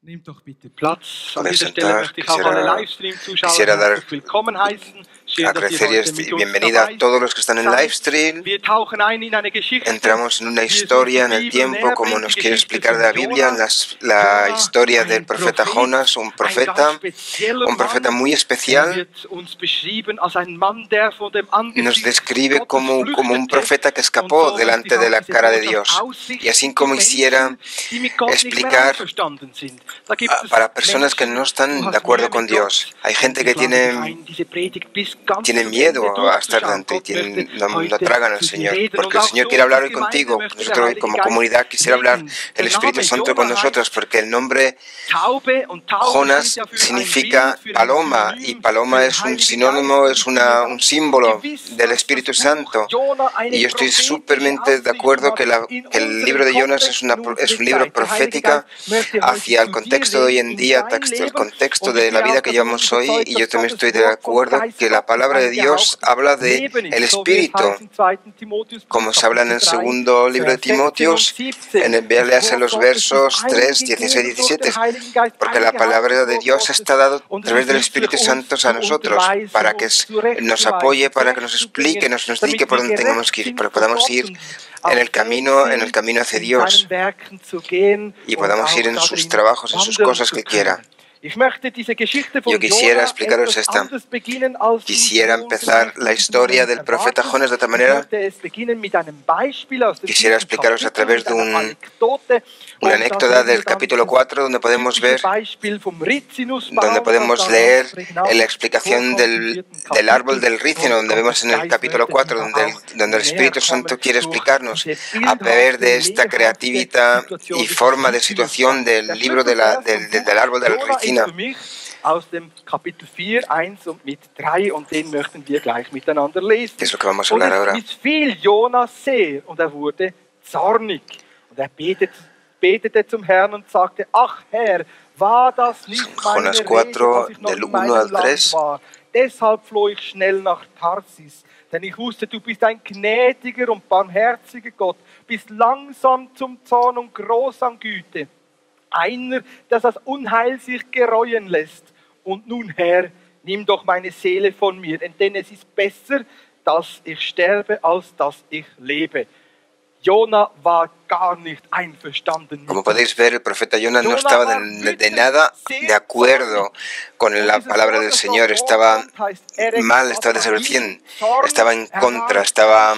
Nehmt doch bitte Platz. An Poder dieser Stelle sentar, möchte ich auch alle Livestream-Zuschauer quisiera dar herzlich willkommen heißen. Schön, dass ihr agradecer heute mit y uns bienvenida dabei a todos los que están en seid. Livestream. Wir tauchen ein in eine Geschichte, Entramos en una die es uns historia die en el Bibel tiempo, näher como bringt, nos die quiere Geschichte explicar von la Biblia, Jona. la Jona, historia del ein profeta Prophet, Jonas, un ein ganz profeta, spezieller un profeta Mann. muy especial. Wird uns beschrieben als ein Mann, der vor dem Angesicht Nos describe Gottes como un flüchtete. profeta que Und escapó so möchte ich delante auch de la diese cara de Botschaft Dios. aussichten Y así zu como hiciera Menschen, die mit Gott nicht mehr explicar einverstanden sind. Da gibt es para personas que Menschen, no du están de hast acuerdo Mühe con mit Gott, Dios. Hay und gente ich que lade dich tiene ein, diese Predigt bis ganz tienen zum miedo Ende a estar durchzuschauen. delante y Gott möchte no heute tragan al zu dir Señor, reden. porque Und el auch Señor so quiere uns hablar als hoy Gemeinde contigo. möchte der Nosotros Heilige como Geist comunidad quisiera hablar reden. el Der Espíritu Name Santo con Jona nosotros, heißt porque el nombre Taube, und Taube steht Jonas ja für ein significa Bild, für ein paloma, y Synonym paloma für den es un Heiligen sinónimo, Geist. es Und ich bin mir un ganz símbolo gewiss, del dass Espíritu das Buch Santo. Jona Y eine yo estoy prophetische súpermente de Ausrichtung acuerdo hat que in el libro unserem de Jonas Kontext, in es unserer un libro Zeit. Der Heilige profética Geist möchte heute hacia el zu dir contexto de hoy reden, en in día, dein el Leben. contexto Und ich de la bin vida auch que davon llevamos hoy, überzeugt, y yo dass también Gottes estoy de Wort vom acuerdo Geist que la Gottes palabra de ein Dios gehauchtes habla de Leben el ist, so wie es Espíritu, heißt in 2. Timotheus, como se habla en Kapitel el 3, segundo libro de Vers 16 und Timoteos, 17. en léase los Gottes ist versos 3, eingegeben 16 y durch den 17, Heiligen Geist, porque la eingehaucht palabra das de Wort Dios Gottes. está dado a Und es través ist del nützlich, Espíritu Santo uns a zu nosotros, unterweisen, para que uns nos apoye, zurechtzuweisen, para que nos explique, zurechtzubringen, nos diga damit por wir dónde tengamos gerecht que ir, sind para que vor podamos Gott ir und auch fähig en el sind, camino hacia in Dios, seinen Werken zu gehen y und podamos ir auch en sus darin trabajos, en sus wandeln cosas zu que quiera. können. Ich möchte diese Geschichte Yo von quisiera Jona explicaros etwas esta. anders beginnen, als du Quisiera so empezar vielleicht la in diesem historia Moment del profeta erwartest. Jonas de otra Ich manera. möchte es beginnen mit einem Beispiel aus dem Quisiera 4. explicaros a Kapitel, través mit de einer Anekdote. una Und da anécdota sehen wir del dann capítulo dieses 4, donde podemos typische ver, Beispiel vom Rizinusbaum, donde das podemos da leer ganz prägnant la explicación vorkommt im 4. del árbol Kapitel. del rícino, Und donde vemos Gottes en el Geist capítulo möchte 4, dir da auch donde el näher Espíritu kommen Santo quiere durch explicarnos diese a través de bildhafte, esta lebhafte creatividad Situation y dieses forma de situación Rizinusbaums. del Der libro Schlüsselvers vom del Buch árbol del Jona ist ricino. für mich aus dem Kapitel 4, 1 und mit 3, und den möchten wir gleich miteinander lesen. Que es lo que vamos a Und hablar es ahora. missfiel Jona sehr und er wurde zornig. Und er betete zum Herrn und sagte: Ach Herr, war das nicht meine Jonas Rede, 4, als ich noch del in 1 meinem al Land 3. war? Deshalb floh ich schnell nach Tarsis, denn ich wusste, du bist ein gnädiger und barmherziger Gott, bist langsam zum Zorn und groß an Güte, einer, der das Unheil sich gereuen lässt. Und nun, Herr, nimm doch meine Seele von mir, denn es ist besser, dass ich sterbe, als dass ich lebe. Jona war gar nicht einverstanden. Como podéis ver, el profeta Jonas no estaba de nada de acuerdo con la palabra del Señor. Estaba mal, estaba desobediente, estaba en contra, estaba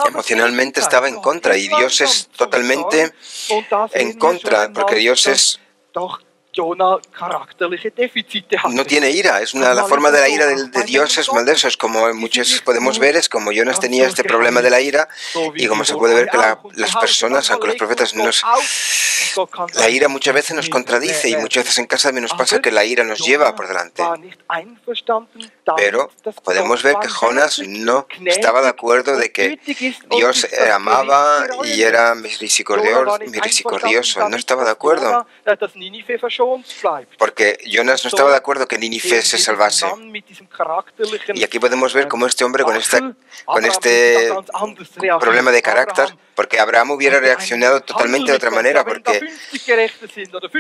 emocionalmente estaba en contra, y Dios es totalmente en contra, porque Dios es no tiene ira. Es la forma de la ira de Dios es maldoso. Es como muchos podemos ver, es como Jonas tenía este problema de la ira, y como se puede ver que las personas, aunque los profetas la ira muchas veces nos contradice, y muchas veces en casa también nos pasa que la ira nos lleva por delante. Pero podemos ver que Jonas no estaba de acuerdo de que Dios amaba y era misericordioso. No estaba de acuerdo, porque Jonas no estaba de acuerdo que Nínive se salvase. Y aquí podemos ver cómo este hombre con este problema de carácter, porque Abraham hubiera reaccionado totalmente de otra manera,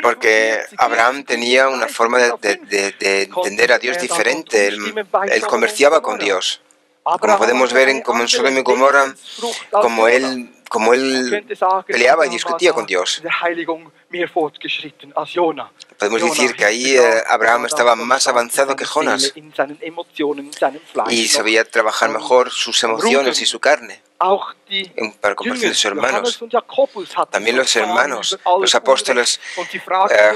porque Abraham tenía una forma de entender a Dios diferente. Él comerciaba con Dios. Como podemos ver como en Sodoma y Gomorra, como él peleaba y discutía con Dios. Podemos decir que ahí Abraham estaba más avanzado que Jonas y sabía trabajar mejor sus emociones y su carne para comparación de sus hermanos. También los hermanos, los apóstoles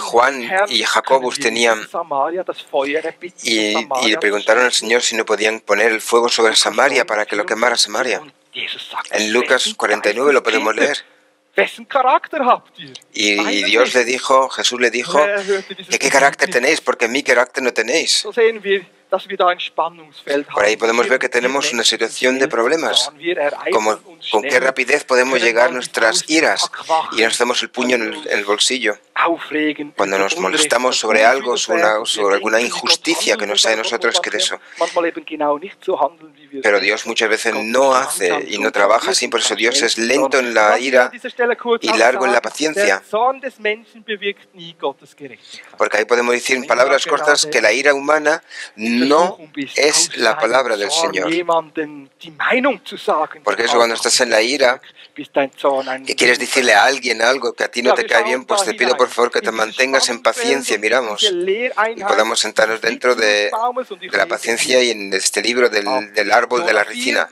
Juan y Jacobus tenían, y le preguntaron al Señor si no podían poner el fuego sobre Samaria para que lo quemara Samaria. En Lucas 49 lo podemos leer. Y Dios le dijo, Jesús le dijo, ¿de qué carácter tenéis? Porque mi carácter no tenéis. Por ahí podemos ver que tenemos una situación de problemas, con qué rapidez podemos llegar a nuestras iras y nos damos el puño en el bolsillo. Cuando nos molestamos sobre algo, sobre alguna injusticia que nos da de nosotros, que eso. Pero Dios muchas veces no hace y no trabaja así, por eso Dios es lento en la ira y largo en la paciencia. Porque ahí podemos decir en palabras cortas que la ira humana no es la palabra del Señor. Porque eso, cuando estás en la ira y quieres decirle a alguien algo que a ti no te cae bien, pues te pido por favor que te mantengas en paciencia, miramos, y podamos sentarnos dentro de la paciencia y en este libro del árbol de la ricina.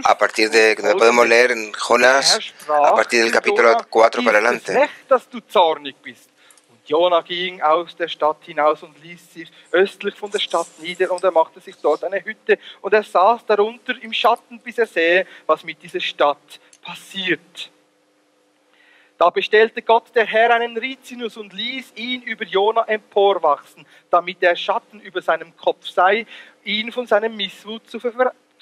A partir de que podemos leer en Jonás, a partir del capítulo 4 para adelante. Jona ging aus der Stadt hinaus und ließ sich östlich von der Stadt nieder, und machte sich dort eine Hütte, und saß darunter im Schatten, bis sähe, was mit dieser Stadt passiert. Da bestellte Gott der Herr einen Rizinus und ließ ihn über Jona emporwachsen, damit der Schatten über seinem Kopf sei, ihn von seinem Missmut zu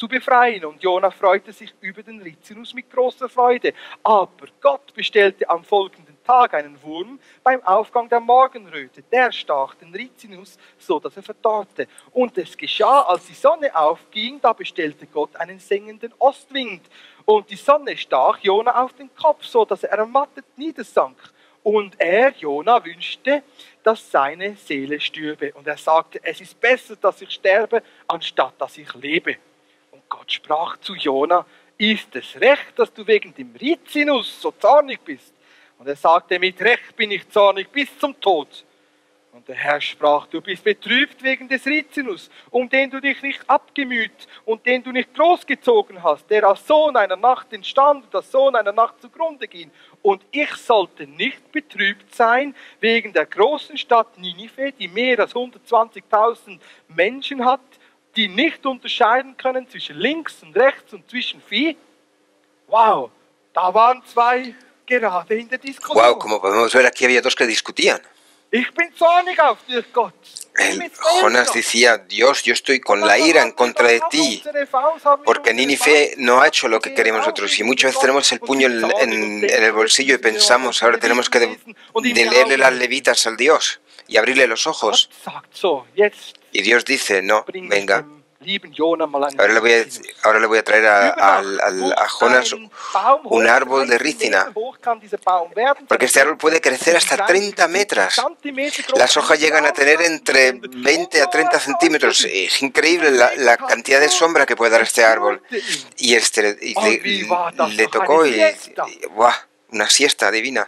befreien. Und Jona freute sich über den Rizinus mit großer Freude. Aber Gott bestellte am folgenden Tag einen Wurm beim Aufgang der Morgenröte. Der stach den Rizinus, so dass verdorrte. Und es geschah, als die Sonne aufging, da bestellte Gott einen sengenden Ostwind. Und die Sonne stach Jona auf den Kopf, so dass ermattet niedersank. Und Jona, wünschte, dass seine Seele stürbe. Und sagte, es ist besser, dass ich sterbe, anstatt dass ich lebe. Und Gott sprach zu Jona, ist es recht, dass du wegen dem Rizinus so zornig bist? Und sagte, mit Recht bin ich zornig bis zum Tod. Und der Herr sprach, du bist betrübt wegen des Rizinus, um den du dich nicht abgemüht und den du nicht großgezogen hast, der als Sohn einer Nacht entstand und als Sohn einer Nacht zugrunde ging. Und ich sollte nicht betrübt sein wegen der großen Stadt Ninive, die mehr als 120.000 Menschen hat, die nicht unterscheiden können zwischen links und rechts und zwischen Vieh. Wow, da waren zwei gerade in der Diskussion. Wow, como podemos ver, aquí había dos que discutían. Ich bin zornig auf dich, Gott. Jonás decía, Dios, yo estoy con la ira en contra de ti, porque Nínive no ha hecho lo que queremos nosotros. Y muchas veces tenemos el puño en el bolsillo y pensamos, ahora tenemos que leerle las levitas al Dios y abrirle los ojos. Y Dios dice, no, venga. Ahora le voy a traer a Jonás un árbol de ricina, porque este árbol puede crecer hasta 30 metros. Las hojas llegan a tener entre 20 a 30 centímetros. Es increíble la cantidad de sombra que puede dar este árbol. Y le tocó ¡buah! Una siesta divina.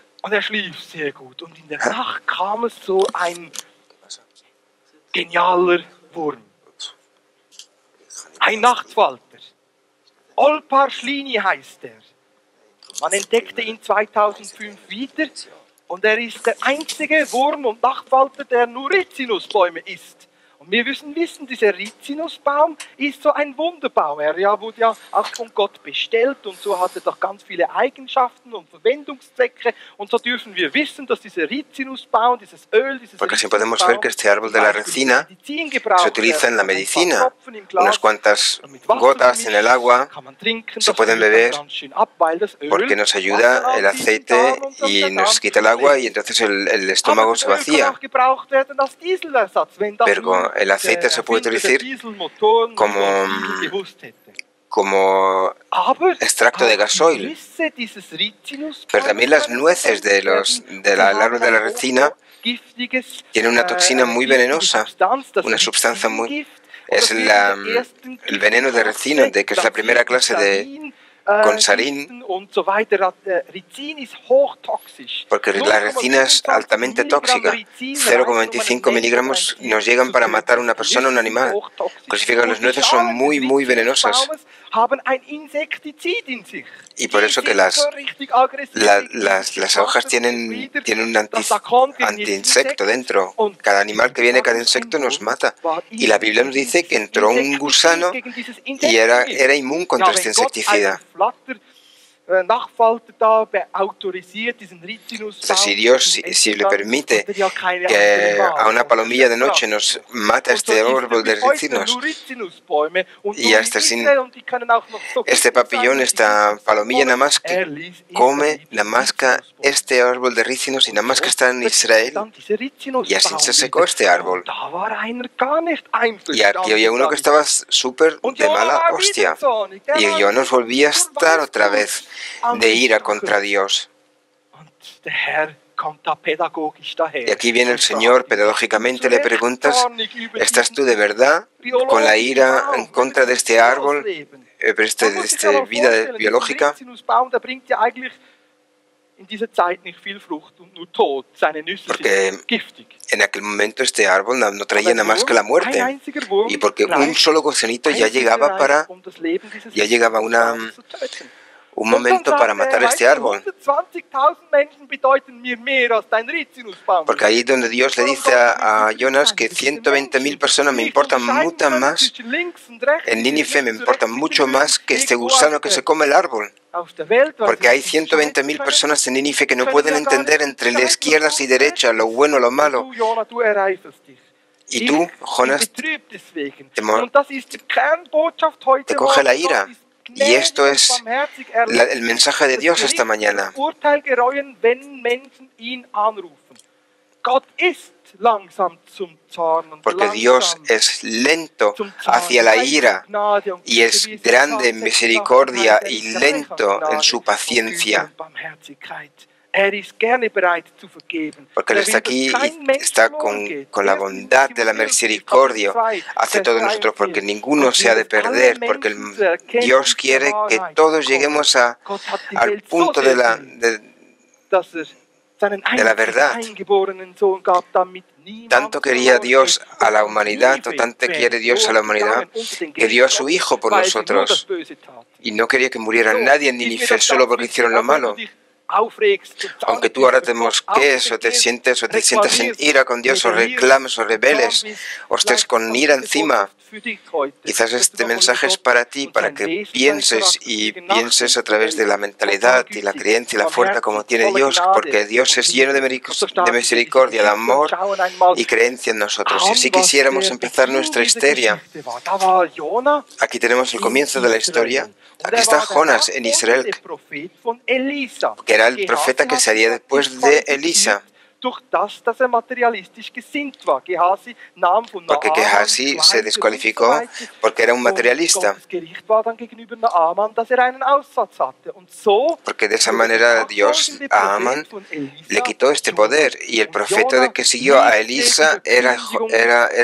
Ein Nachtfalter. Olpar Schlini heißt er. Man entdeckte ihn 2005 wieder und ist der einzige Wurm- und Nachtfalter, der nur Rizinusbäume isst. Und wir müssen wissen, dieser Rizinusbaum ist so ein Wunderbaum. Er wurde ja auch von Gott bestellt und so hat er doch ganz viele Eigenschaften und Verwendungszwecke. Und so dürfen wir wissen, dass dieser Rizinusbaum, dieses Öl, Porque así podemos ver que este árbol de la resina se utiliza en la medicina. Unas cuantas gotas en el agua se pueden beber porque nos ayuda el aceite y nos quita el agua y entonces el estómago se vacía. Pero el aceite se puede utilizar como extracto de gasoil. Pero también las nueces del árbol de la resina tienen una toxina muy venenosa, una sustancia muy... Es el veneno de resina, que es la primera clase de consarín, porque la resina es altamente tóxica. 0,25 miligramos nos llegan para matar a una persona o un animal. Significa que las nueces son muy, muy venenosas. Y por eso que las hojas tienen un antiinsecto dentro. Cada animal que viene, cada insecto nos mata. Y la Biblia nos dice que entró un gusano y era inmune contra este insecticida. si Dios si le permite que a una palomilla de noche nos mata este árbol de ricinos y hasta sin este papillón, esta palomilla nada más que come nada más que este árbol de ricinos y nada más que está en Israel, y así se secó este árbol. Y aquí había uno que estaba súper de mala hostia, y yo nos volví a estar otra vez de ira contra Dios. Y aquí viene el Señor, pedagógicamente le preguntas, ¿estás tú de verdad con la ira en contra de este árbol, de esta vida biológica? Porque en aquel momento este árbol no traía nada más que la muerte, y porque un solo gusanito ya llegaba un momento para matar este árbol. Porque ahí donde Dios le dice a Jonas que 120.000 personas me importan mucho más, en Nínive me importan mucho más que este gusano que se come el árbol. Porque hay 120.000 personas en Nínive que no pueden entender entre las izquierdas y derechas, lo bueno o lo malo. Y tú, Jonas, te coge la ira. Y esto es el mensaje de Dios esta mañana. Porque Dios es lento hacia la ira y es grande en misericordia y lento en su paciencia. Porque Él está aquí y está con la bondad de la misericordia hacia todos nosotros, porque ninguno se ha de perder, porque Dios quiere que todos lleguemos al punto de la verdad. Tanto quería Dios a la humanidad, o tanto quiere Dios a la humanidad, que dio a su Hijo por nosotros. Y no quería que muriera nadie en Nínive solo porque hicieron lo malo. Aunque tú ahora te mosquees o te sientes en ira con Dios, o reclames o rebeles, o estés con ira encima, quizás este mensaje es para ti, para que pienses a través de la mentalidad y la creencia y la fuerza como tiene Dios, porque Dios es lleno de misericordia, de amor y creencia en nosotros. Y así quisiéramos empezar nuestra historia. Aquí tenemos el comienzo de la historia. Aquí está Jonas en Israel, que era el profeta que sería después de Elisa. Porque Gehazi se descualificó porque era un materialista. Porque de esa manera Dios a Amán le quitó este poder, y el profeta que siguió a Elisa era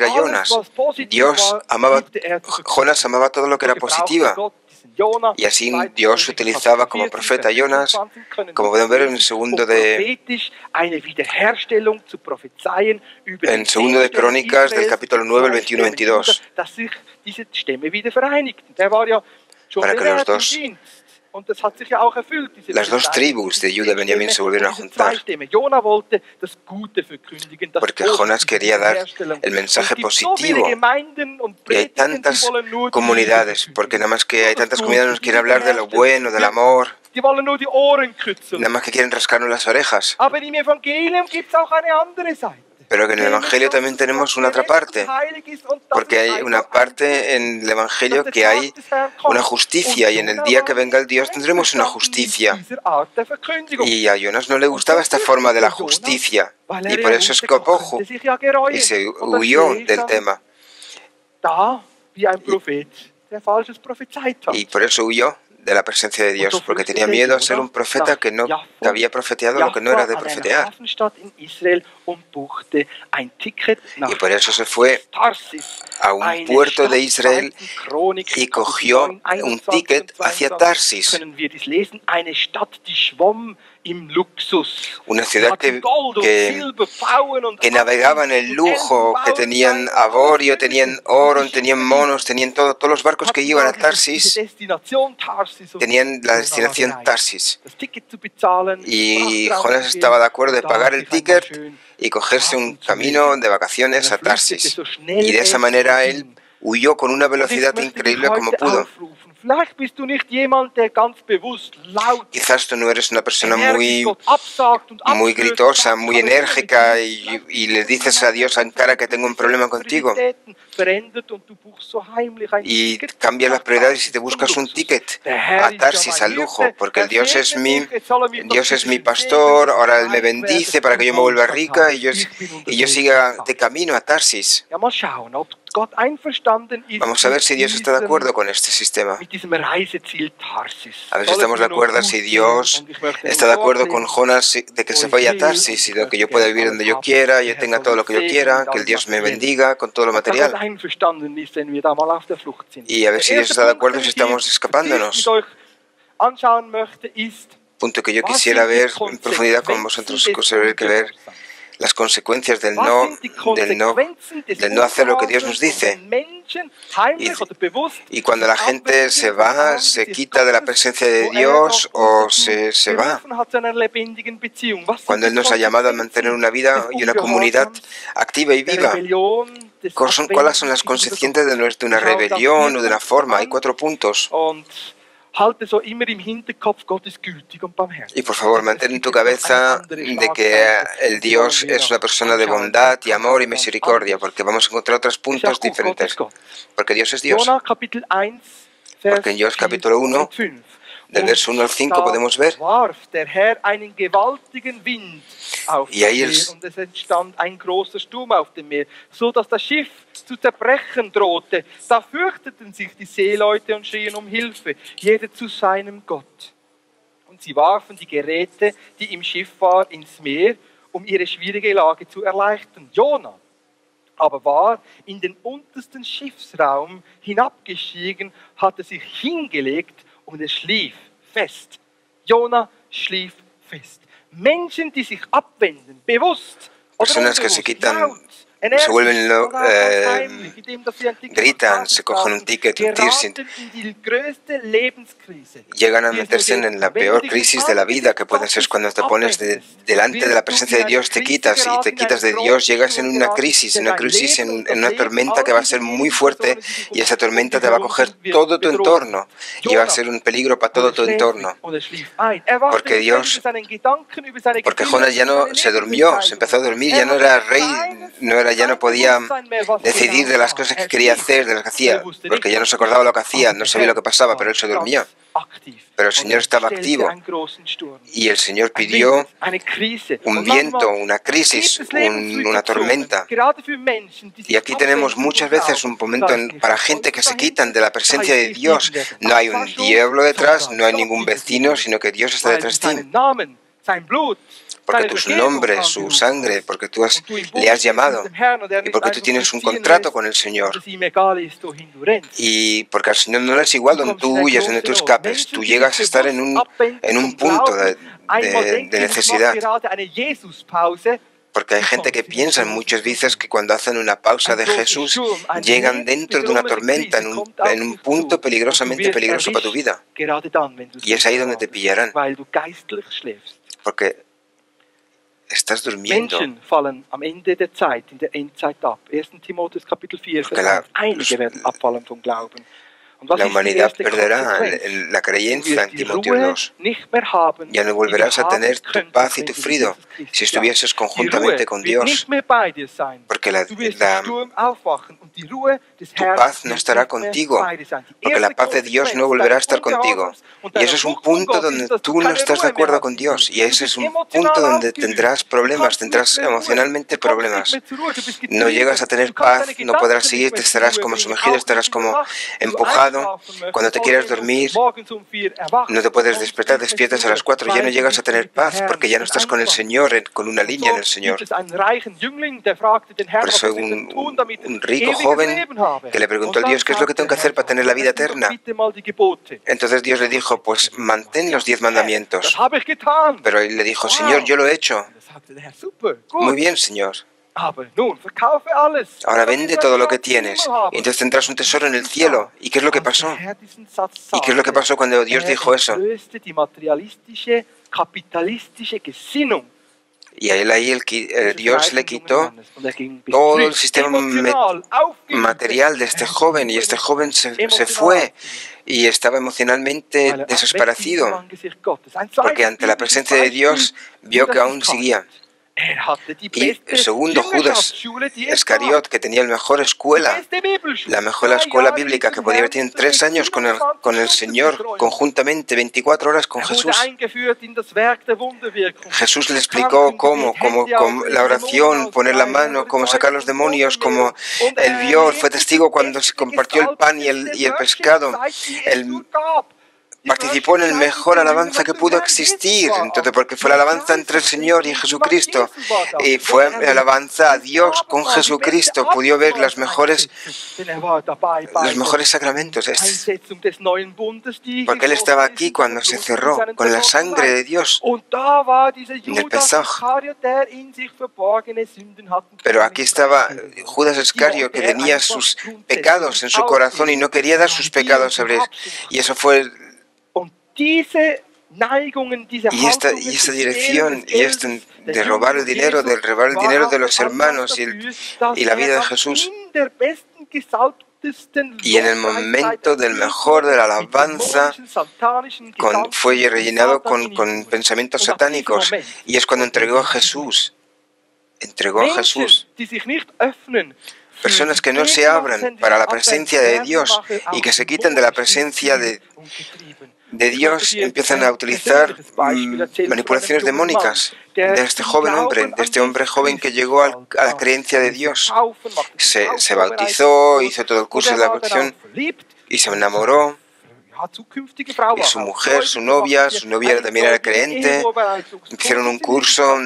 Jonas. Jonas amaba todo lo que era positivo. Y así Dios utilizaba como profeta a Jonas, como podemos ver en segundo de Crónicas del capítulo 9, el 21-22. Para que las dos tribus de Judá y Benjamín se volvieron a juntar. Porque Jonas quería dar el mensaje positivo. Y hay tantas comunidades, porque nada más que hay tantas comunidades que nos quieren hablar de lo bueno, del amor. Nada más que quieren rascarnos las orejas. Pero que en el Evangelio también tenemos una otra parte, porque hay una parte en el Evangelio que hay una justicia, y en el día que venga el Dios tendremos una justicia. Y a Jonas no le gustaba esta forma de la justicia, y por eso escapó y se huyó del tema. Y por eso huyó de la presencia de Dios, porque tenía miedo a ser un profeta que había profeteado lo que no era de profetear. Y por eso se fue a un puerto de Israel y cogió un ticket hacia Tarsis. Una ciudad que navegaba en el lujo, que tenían avorio, tenían oro, tenían monos, tenían todo. Todos los barcos que iban a Tarsis tenían la destinación Tarsis. Y Jonas estaba de acuerdo de pagar el ticket y cogerse un camino de vacaciones a Tarsis. Y de esa manera él huyó con una velocidad increíble como pudo. Quizás tú no eres una persona muy gritosa, muy enérgica y le dices a Dios en cara que tengo un problema contigo. Y cambias las prioridades y te buscas un ticket a Tarsis, al lujo, porque el Dios es mi pastor, ahora Él me bendice para que yo me vuelva rica y yo siga de camino a Tarsis. Vamos a ver si Dios está de acuerdo con este sistema. A ver si estamos de acuerdo si Dios está de acuerdo con Jonás de que se vaya a Tarsis y de que yo pueda vivir donde yo quiera, yo tenga todo lo que yo quiera, que el Dios me bendiga con todo lo material. Y a ver si Dios está de acuerdo si estamos escapándonos. Punto que yo quisiera ver en profundidad con vosotros, que ver las consecuencias del no hacer lo que Dios nos dice. Y cuando la gente se va, se quita de la presencia de Dios o se va. Cuando Él nos ha llamado a mantener una vida y una comunidad activa y viva. ¿Cuáles son las consecuencias de una rebelión o de una forma? Hay 4 puntos. Y por favor, mantén en tu cabeza de que el Dios es una persona de bondad y amor y misericordia, porque vamos a encontrar otros puntos diferentes. Porque Dios es Dios. Porque en Jonas capítulo 1, del verso 1 al 5 podemos ver. Y ahí und es entstand ein großer Sturm auf dem Meer, so dass das Schiff zu zerbrechen drohte. Da fürchteten sich die Seeleute und schrien um Hilfe, jeder zu seinem Gott. Und sie warfen die Geräte, die im Schiff waren, ins Meer, um ihre schwierige Lage zu erleichtern. Jona aber war in den untersten Schiffsraum hinabgestiegen, hatte sich hingelegt und er schlief fest. Jona schlief fest. Menschen, die sich abwenden, bewusst personas que se quitan, se vuelven gritan, se cogen un ticket, un piercing, llegan a meterse en la peor crisis de la vida, que puede ser cuando te pones delante de la presencia de Dios, te quitas de Dios, llegas en una crisis, en una tormenta que va a ser muy fuerte y esa tormenta te va a coger todo tu entorno y va a ser un peligro para todo tu entorno. Porque Jonás ya no se durmió, se empezó a dormir, ya no era rey, ya no podía decidir de las cosas que quería hacer, de las que hacía, porque ya no se acordaba lo que hacía, no sabía lo que pasaba, pero él se durmió. Pero el Señor estaba activo y el Señor pidió un viento, una crisis, una tormenta. Y aquí tenemos muchas veces un momento para gente que se quitan de la presencia de Dios. No hay un diablo detrás, no hay ningún vecino, sino que Dios está detrás de ti. Porque tu nombre, su sangre, porque tú le has llamado y porque tú tienes un contrato con el Señor. Y porque al Señor no le es igual donde tú huyas, donde tú escapes. Tú llegas a estar en un punto de necesidad. Porque hay gente que piensa muchas veces que cuando hacen una pausa de Jesús, llegan dentro de una tormenta, en un punto peligrosamente peligroso para tu vida. Y es ahí donde te pillarán. Porque estás durmiendo. La humanidad perderá la creencia en Timoteo 2. Ya no volverás a tener tu paz y tu frío si estuvieses conjuntamente con Dios. Porque tu paz no estará contigo. Porque la paz de Dios no volverá a estar contigo. Y eso es un punto donde tú no estás de acuerdo con Dios. Y ese es un punto donde tendrás problemas, tendrás emocionalmente problemas. No llegas a tener paz, no podrás seguir, te estarás como sumergido, estarás como empujado. Cuando te quieres dormir, no te puedes despertar, despiertas a las 4, ya no llegas a tener paz porque ya no estás con el Señor, con una línea en el Señor. Por eso un rico joven que le preguntó al Dios qué es lo que tengo que hacer para tener la vida eterna. Entonces Dios le dijo, pues mantén los 10 mandamientos. Pero él le dijo, Señor, yo lo he hecho. Muy bien, Señor. Ahora vende todo lo que tienes y entonces tendrás un tesoro en el cielo. ¿Y qué es lo que pasó? ¿Y qué es lo que pasó cuando Dios dijo eso? Y a él ahí Dios le quitó todo el sistema material de este joven, y este joven se fue y estaba emocionalmente desesperado, porque ante la presencia de Dios vio que aún seguía. Y el segundo, Judas Iscariot, que tenía la mejor escuela, la mejor escuela bíblica, que podía haber tenido 3 años con el Señor, conjuntamente, 24 horas con Jesús. Jesús le explicó cómo la oración, poner la mano, cómo sacar los demonios, cómo él vio, fue testigo cuando se compartió el pan y el pescado. Él participó en el mejor alabanza que pudo existir, entonces, porque fue la alabanza entre el Señor y Jesucristo, y fue la alabanza a Dios con Jesucristo. Pudo ver los mejores sacramentos, porque él estaba aquí cuando se cerró con la sangre de Dios en el Pesaj. Pero aquí estaba Judas Iscario, que tenía sus pecados en su corazón y no quería dar sus pecados sobre él, y eso fue. Y esta dirección, y esto de robar el dinero de los hermanos y la vida de Jesús, y en el momento del mejor de la alabanza fue rellenado con pensamientos satánicos, y es cuando entregó a Jesús. Personas que no se abran para la presencia de Dios y que se quitan de la presencia de Dios, empiezan a utilizar manipulaciones demónicas de este joven hombre, joven que llegó a la creencia de Dios. Se bautizó, hizo todo el curso de la bautización y se enamoró. Y su mujer, su novia también era creyente. Hicieron un curso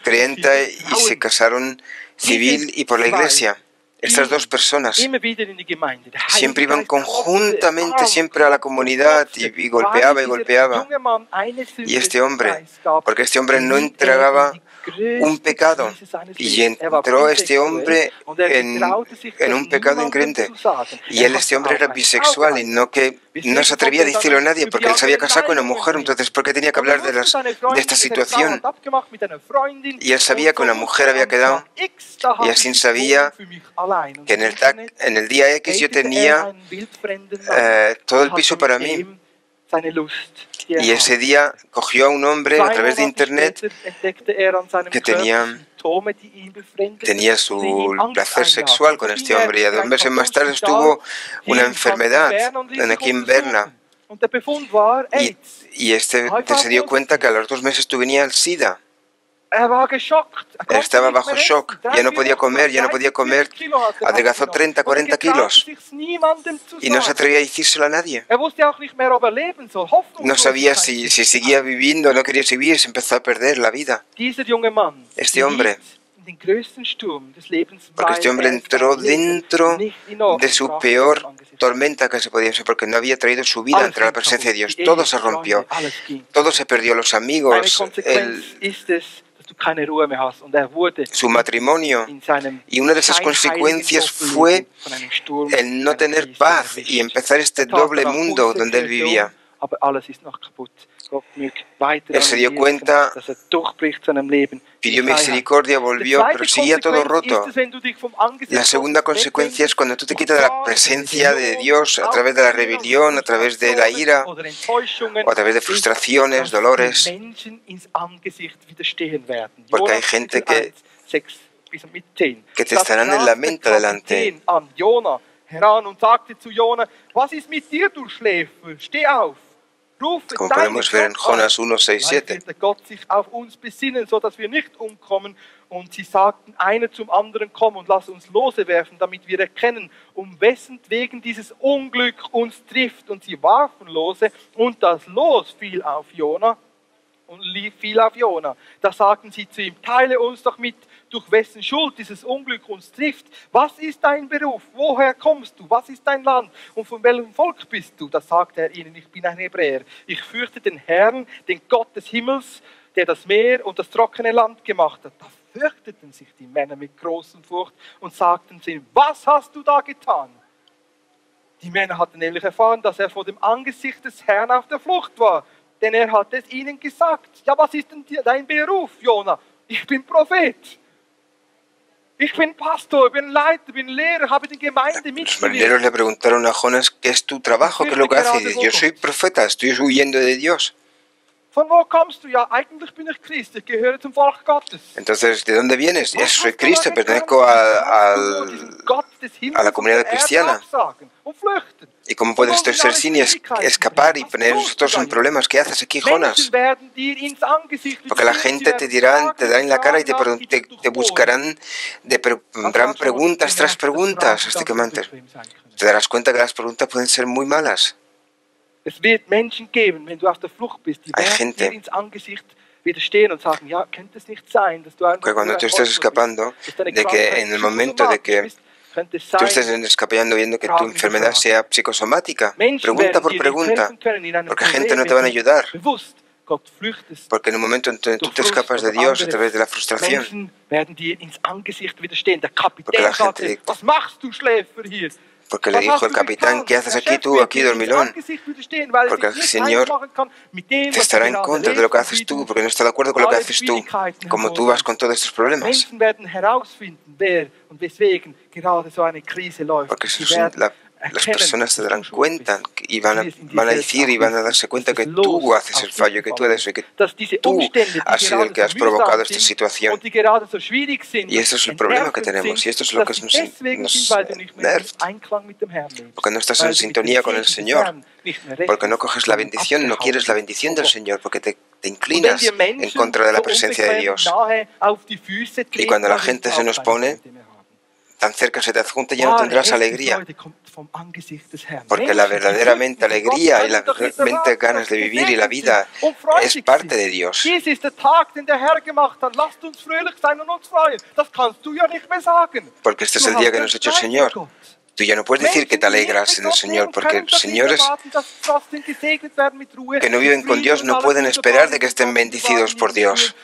creyente y se casaron civil y por la iglesia. Estas dos personas siempre iban conjuntamente, siempre a la comunidad, y golpeaba. Y este hombre, porque este hombre no entregaba un pecado, y entró este hombre en un pecado increíble. Y este hombre era bisexual y no se atrevía a decirlo a nadie, porque él se había casado con una mujer. Entonces, ¿por qué tenía que hablar de esta situación? Y él sabía que una mujer había quedado, y así sabía que en el día X yo tenía todo el piso para mí. Y ese día cogió a un hombre a través de internet que tenía su placer sexual con este hombre, y a 2 meses más tarde tuvo una enfermedad aquí en Berna, y este se dio cuenta que a los 2 meses tenía el SIDA. Él estaba bajo shock, ya no podía comer, adelgazó 30-40 kilos y no se atrevía a decírselo a nadie. No sabía si seguía viviendo o no quería seguir, se empezó a perder la vida. Este hombre, porque este hombre entró dentro de su peor tormenta que se podía hacer, porque no había traído su vida ante la presencia de Dios. Todo se rompió, todo se perdió, los amigos, su matrimonio, y una de esas consecuencias fue el no tener paz y empezar este doble mundo donde él vivía. Él se dio cuenta, pidió misericordia, volvió, pero seguía todo roto. La segunda consecuencia es cuando tú te quitas de la presencia de Dios a través de la rebelión, a través de la ira, o a través de frustraciones, dolores. Porque hay gente que te estarán en la mente delante. Como podemos ver en Jonas 1, 6, 7. Und sie sagten einer zum anderen, komm und lass uns Lose werfen, damit wir erkennen, weswegen dieses Unglück uns trifft. Und sie warfen Lose und das Los fiel auf Jona. Da sagten sie zu ihm, teile uns doch mit, durch wessen Schuld dieses Unglück uns trifft. Was ist dein Beruf? Woher kommst du? Was ist dein Land? Und von welchem Volk bist du? Da sagte er ihnen, ich bin ein Hebräer. Ich fürchte den Herrn, den Gott des Himmels, der das Meer und das trockene Land gemacht hat. Da fürchteten sich die Männer mit großer Furcht und sagten zu ihm, was hast du da getan? Die Männer hatten nämlich erfahren, dass er vor dem Angesicht des Herrn auf der Flucht war. Denn er hat es ihnen gesagt. Ja, was ist denn dein Beruf, Jona? Ich bin Prophet. Ich bin Pastor, ich bin Leiter, bin Lehrer, habe die Gemeinde mitgewirkt. Los marineros le preguntaron a Jonás, ¿qué es tu trabajo? ¿Qué es lo que haces? Y dice, yo soy profeta, estoy huyendo de Dios. Von wo kommst du? Ja, eigentlich bin ich Christ, ich gehöre zum Volk Gottes. Entonces, ¿de dónde vienes? Yo soy Cristo, pertenezco a la comunidad cristiana. ¿Y cómo puedes ser sin y escapar y poner nosotros en problemas? ¿Qué haces aquí, Jonás? Porque la gente te dará en la cara y te buscarán, pondrán preguntas tras preguntas hasta que mantes. Te darás cuenta que las preguntas pueden ser muy malas. Es wird Menschen geben, wenn du auf der Flucht bist, die werden dir ins Angesicht widerstehen und sagen, ja, könnte es nicht sein, dass du que cuando tú estés escapando, de que en el momento de que tú estés escapando viendo que tu enfermedad sea psicosomática, pregunta por pregunta, porque gente no te van a ayudar. Porque en el momento en que tú te escapas de Dios a través de la frustración, porque la gente porque le dijo el capitán, ¿qué haces aquí tú, aquí dormilón? Porque el Señor te estará en contra de lo que haces tú, porque no está de acuerdo con lo que haces tú, como tú vas con todos estos problemas. Porque las personas se darán cuenta y van a decir y van a darse cuenta que tú haces el fallo, que tú eres y que tú has sido el que has provocado esta situación. Y esto es el problema que tenemos y esto es lo que nos nerva. Porque no estás en sintonía con el Señor, porque no coges la bendición, no quieres la bendición del Señor, porque te inclinas en contra de la presencia de Dios. Y cuando la gente se nos pone tan cerca, se te adjunta, ya no tendrás alegría. Porque la verdaderamente alegría y la verdaderamente ganas de vivir y la vida es parte de Dios. Porque este es el día que nos ha hecho el Señor. Tú ya no puedes decir que te alegras en el Señor, porque el Señor es que no viven con Dios, no pueden esperar de que estén bendecidos por Dios.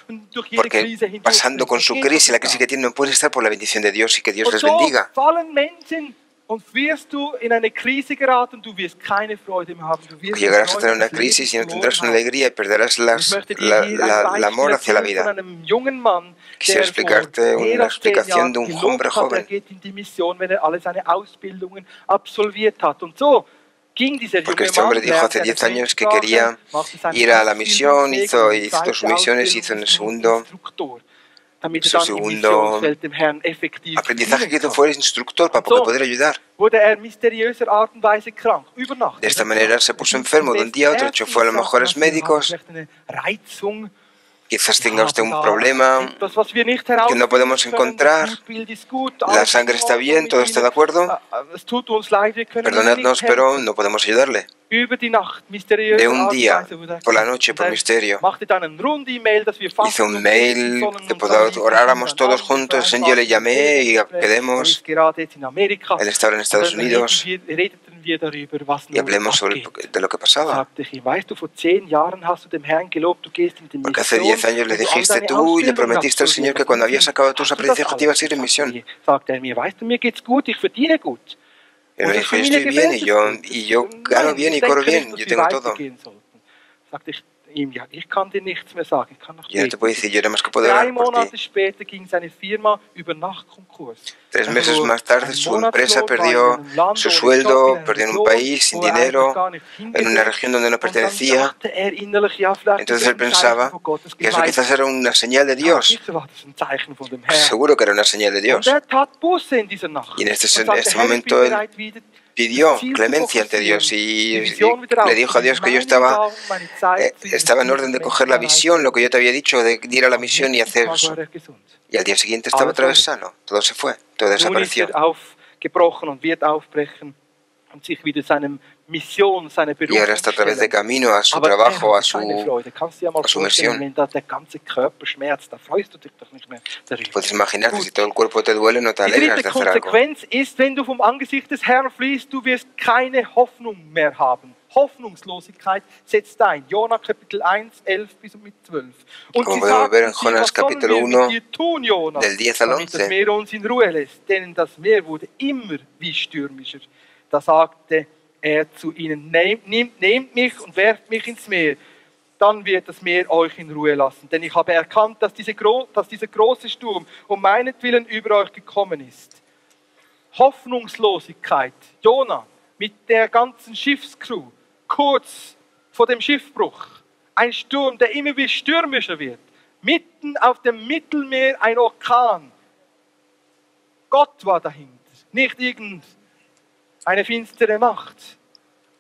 Porque pasando con su crisis, la crisis que tienen, no pueden estar por la bendición de Dios y que Dios les bendiga. Llegarás a tener una crisis y no tendrás una alegría y perderás el amor hacia la vida. Quisiera explicarte una explicación de un hombre joven. Porque este hombre dijo hace 10 años que quería ir a la misión, hizo 2 misiones, hizo su segundo aprendizaje que hizo fue instructor para poder ayudar. De esta manera se puso enfermo de un día a otro, fue a los mejores médicos. Quizás tenga usted un problema que no podemos encontrar. La sangre está bien, todo está de acuerdo. Perdonadnos, pero no podemos ayudarle. De un día, por la noche, por misterio, hizo un mail que oráramos todos juntos. Yo le llamé y quedemos. Él estaba en Estados Unidos y hablemos de lo que pasaba. Porque hace 10 años le dijiste tú y le prometiste al Señor que cuando habías acabado tus aprendizajes te ibas a ir en misión. Él me dijo, yo estoy bien y yo gano bien y corro bien, yo tengo todo. Yo no te puedo decir, yo nada más que puedo orar por ti. 3 meses más tarde su empresa perdió su sueldo, perdió en un país sin dinero, en una región donde no pertenecía. Entonces él pensaba que eso quizás era una señal de Dios. Seguro que era una señal de Dios. Y en este momento él pidió clemencia ante Dios y le dijo a Dios que yo estaba en orden de coger la visión, lo que yo te había dicho, de ir a la misión y hacer eso. Y al día siguiente estaba otra vez sano. Todo se fue, todo desapareció. Y ahora está otra vez de camino a su trabajo, a su misión. Puedes imaginarte, si todo el cuerpo te duele, no te alegras de hacer algo. Hoffnungslosigkeit setzt ein. Jona Kapitel 1, 11 bis 12. Como podemos ver en Jonás capítulo 1, del 10 al 11. Das Meer uns in Ruhe lässt, denn das Meer wurde immer wie stürmischer. Da sagte er zu ihnen, nehmt mich und werft mich ins Meer. dann wird das Meer euch in Ruhe lassen. Denn ich habe erkannt, dass dieser große Sturm um meinetwillen über euch gekommen ist. Hoffnungslosigkeit. Jona mit der ganzen Schiffscrew, kurz vor dem Schiffbruch. Ein Sturm, der immer wie stürmischer wird. Mitten auf dem Mittelmeer ein Orkan. Gott war dahinter, nicht irgendeine finstere Macht.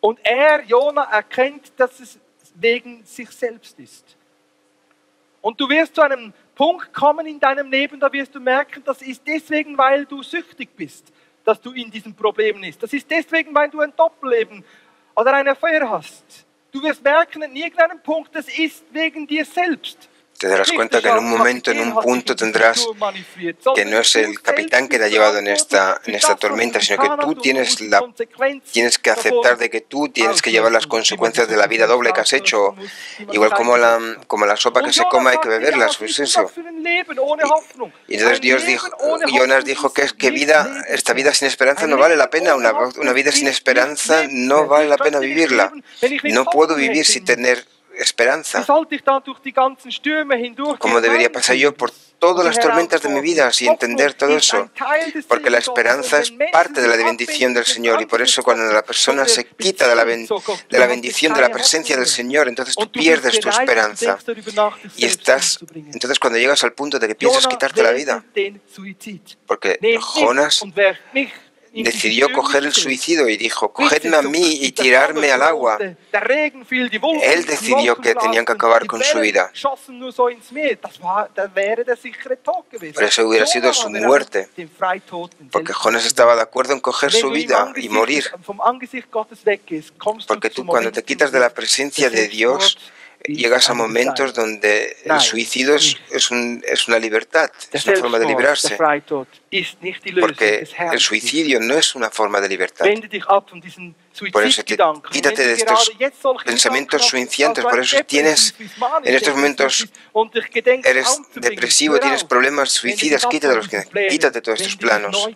Und Jona, erkennt, dass es wegen sich selbst ist. Und du wirst zu einem Punkt kommen in deinem Leben, da wirst du merken, das ist deswegen, weil du süchtig bist, dass du in diesen Problemen bist. Das ist deswegen, weil du ein Doppelleben oder eine Affäre hast. Du wirst merken, in irgendeinem Punkt, das ist wegen dir selbst. Te darás cuenta que en un momento, en un punto tendrás que no es el capitán que te ha llevado en esta tormenta, sino que tú tienes que aceptar de que tú tienes que llevar las consecuencias de la vida doble que has hecho. Igual como la sopa que se coma hay que beberlas, pues eso. Y entonces Jonas dijo que esta vida sin esperanza no vale la pena, una vida sin esperanza no vale la pena vivirla. No puedo vivir sin tener esperanza. ¿Cómo debería pasar yo por todas las tormentas de mi vida sin entender todo eso? Porque la esperanza es parte de la bendición del Señor, y por eso cuando la persona se quita de la bendición de la presencia del Señor, entonces tú pierdes tu esperanza. Y entonces cuando llegas al punto de que piensas quitarte la vida, porque Jonas decidió coger el suicidio y dijo, cogedme a mí y tirarme al agua. Él decidió que tenían que acabar con su vida. Por eso hubiera sido su muerte. Porque Jonas estaba de acuerdo en coger su vida y morir. Porque tú cuando te quitas de la presencia de Dios, llegas a momentos donde el suicidio es una libertad, es una forma de librarse. Porque el suicidio no es una forma de libertad. Por eso quítate de estos pensamientos suicidantes. Por eso en estos momentos eres depresivo, tienes problemas suicidas, quítate todos estos planos.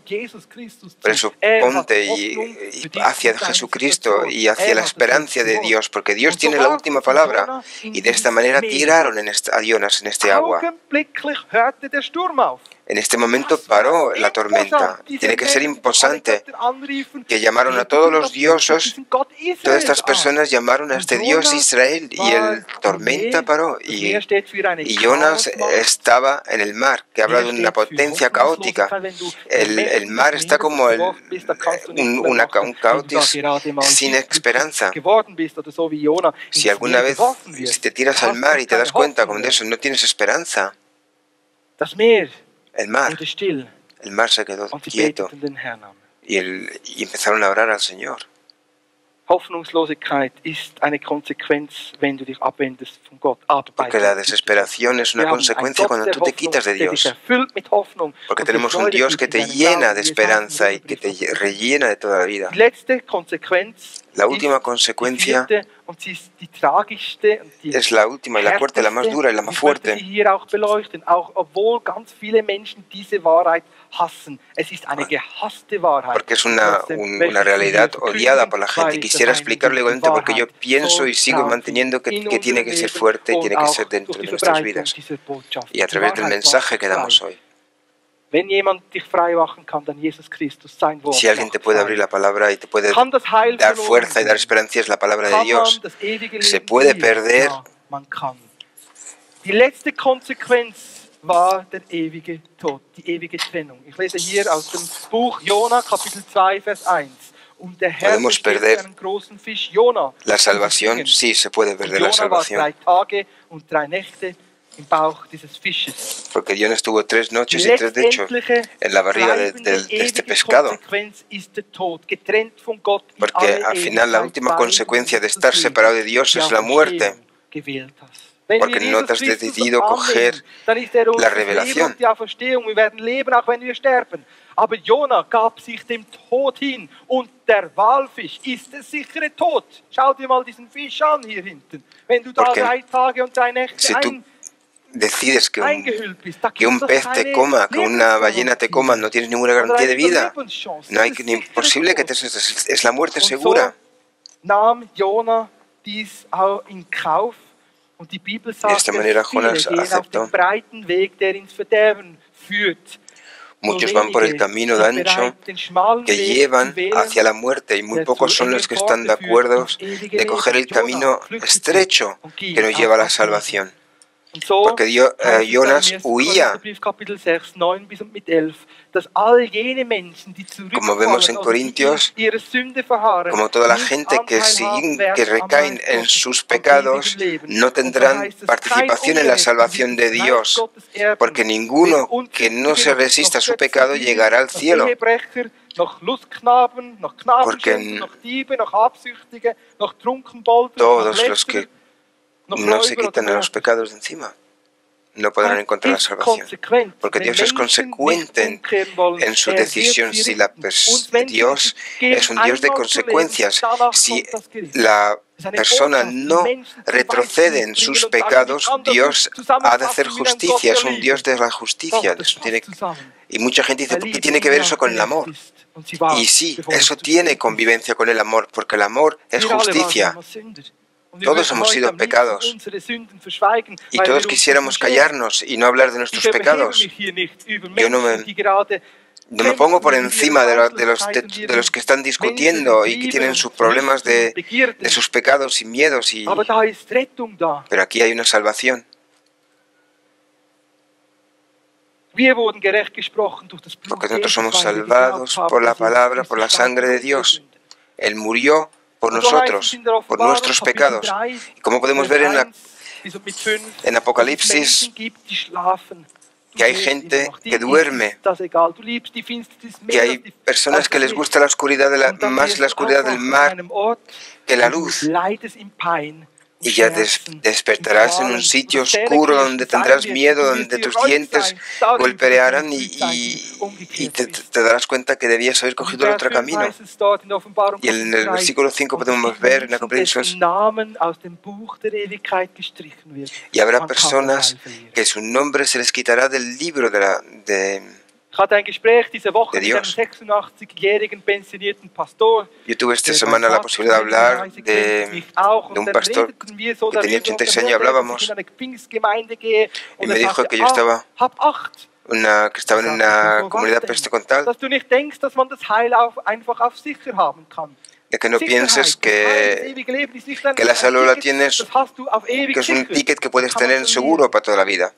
Por eso ponte hacia Jesucristo y hacia la esperanza de Dios, porque Dios tiene la última palabra. Y de esta manera tiraron a Jonas en este agua. En este momento paró la tormenta. Tiene que ser imposante que llamaron a todos los dioses. Todas estas personas llamaron a este Dios Israel y la tormenta paró. Y Jonas estaba en el mar, que habla de una potencia caótica. El mar está como un caos sin esperanza. Si alguna vez te tiras al mar y te das cuenta como de eso, no tienes esperanza. El mar se quedó quieto y empezaron a orar al Señor. Porque la desesperación es una consecuencia cuando tú te quitas de Dios. Porque tenemos un Dios que te llena de esperanza y que te rellena de toda la vida. La última consecuencia es la última y la cuarta, la más dura y la más fuerte. Porque es una realidad odiada por la gente. Y quisiera explicarlo igualmente porque yo pienso y sigo manteniendo que tiene que ser fuerte y tiene que ser dentro de nuestras vidas. Y a través del mensaje que damos hoy. Si alguien te puede abrir la palabra y te puede dar fuerza y dar esperanza, es la palabra de Dios. Se puede perder. War der ewige Tod, die ewige Trennung. Ich lese hier aus dem Buch Jona, Kapitel 2, Vers 1. Und der Herr perder einen großen Fisch, Jona, la salvación, sí, se puede perder la salvación. War 3 Tage und 3 Nächte im Bauch dieses Fisches. Porque Jona estuvo 3 noches y 3 hechos en la barriga de este pescado. Porque al final la última consecuencia de estar separado de Dios es la muerte. Porque no te has decidido coger la revelación. Aber Jona gab sich dem Tod hin und der Walfisch ist der sichere Tod. Schau dir mal diesen Fisch an hier hinten. Wenn du da 3 Tage und 3 Nächte decides que un pez te coma, que una ballena te coma, no tienes ninguna garantía de vida. No hay ni posible que es la muerte segura. Nahm Jona dies auch in Kauf. Y de esta manera Jonás aceptó. Muchos van por el camino de ancho que llevan hacia la muerte y muy pocos son los que están de acuerdo de coger el camino estrecho que nos lleva a la salvación. Porque Jonas huía. Como vemos en Corintios, como toda la gente que recaen en sus pecados no tendrán participación en la salvación de Dios, porque ninguno que no se resista a su pecado llegará al cielo. Porque todos los que no se quitan de los pecados de encima no podrán encontrar la salvación, porque Dios es consecuente en su decisión. Si Dios es un Dios de consecuencias, si la persona no retrocede en sus pecados, Dios ha de hacer justicia, es un Dios de la justicia. Y mucha gente dice, ¿qué tiene que ver eso con el amor? Y sí, eso tiene convivencia con el amor, porque el amor es justicia. Todos hemos sido pecados y todos quisiéramos callarnos y no hablar de nuestros pecados. Yo no me pongo por encima de los que están discutiendo y que tienen sus problemas de sus pecados y miedos. Pero aquí hay una salvación. Porque nosotros somos salvados por la palabra, por la sangre de Dios. Él murió por nosotros, por nuestros pecados. Y como podemos ver en Apocalipsis, que hay gente que duerme, que hay personas que les gusta la oscuridad más la oscuridad del mar que la luz. Y ya despertarás en un sitio oscuro donde tendrás miedo, donde tus dientes golpearán y te darás cuenta que debías haber cogido el otro camino. Y en el versículo 5 podemos ver en Apocalipsis, y habrá personas que su nombre se les quitará del libro de Dios. Yo tuve esta semana la posibilidad de hablar de un pastor que tenía 86 años y hablábamos y me dijo que yo estaba en una comunidad pentecostal, de que no pienses que la salud la tienes, que es un ticket que puedes tener seguro para toda la vida.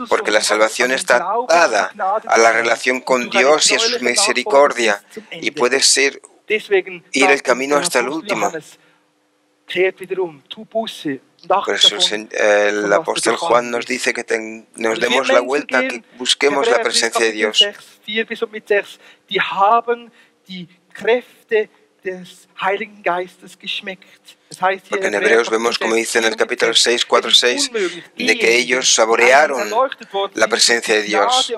Porque la salvación está atada a la relación con Dios y a su misericordia, y puedes ir el camino hasta el último. Por eso el apóstol Juan nos dice que nos demos la vuelta, que busquemos la presencia de Dios. Porque en Hebreos vemos, como dice en el capítulo 6, 4, 6, de que ellos saborearon la presencia de Dios.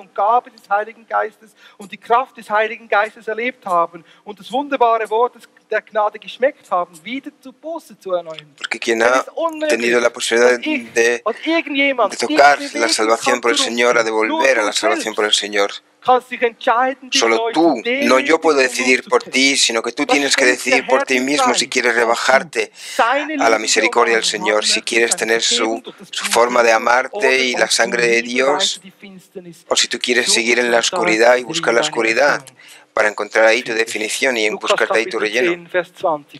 Porque quien ha tenido la posibilidad de tocar la salvación por el Señor, ha de volver a la salvación por el Señor. Solo tú, no yo puedo decidir por ti, sino que tú tienes que decidir por ti mismo si quieres rebajarte a la misericordia del Señor, si quieres tener su forma de amarte y la sangre de Dios, o si tú quieres seguir en la oscuridad y buscar la oscuridad para encontrar ahí tu definición y buscar ahí tu relleno.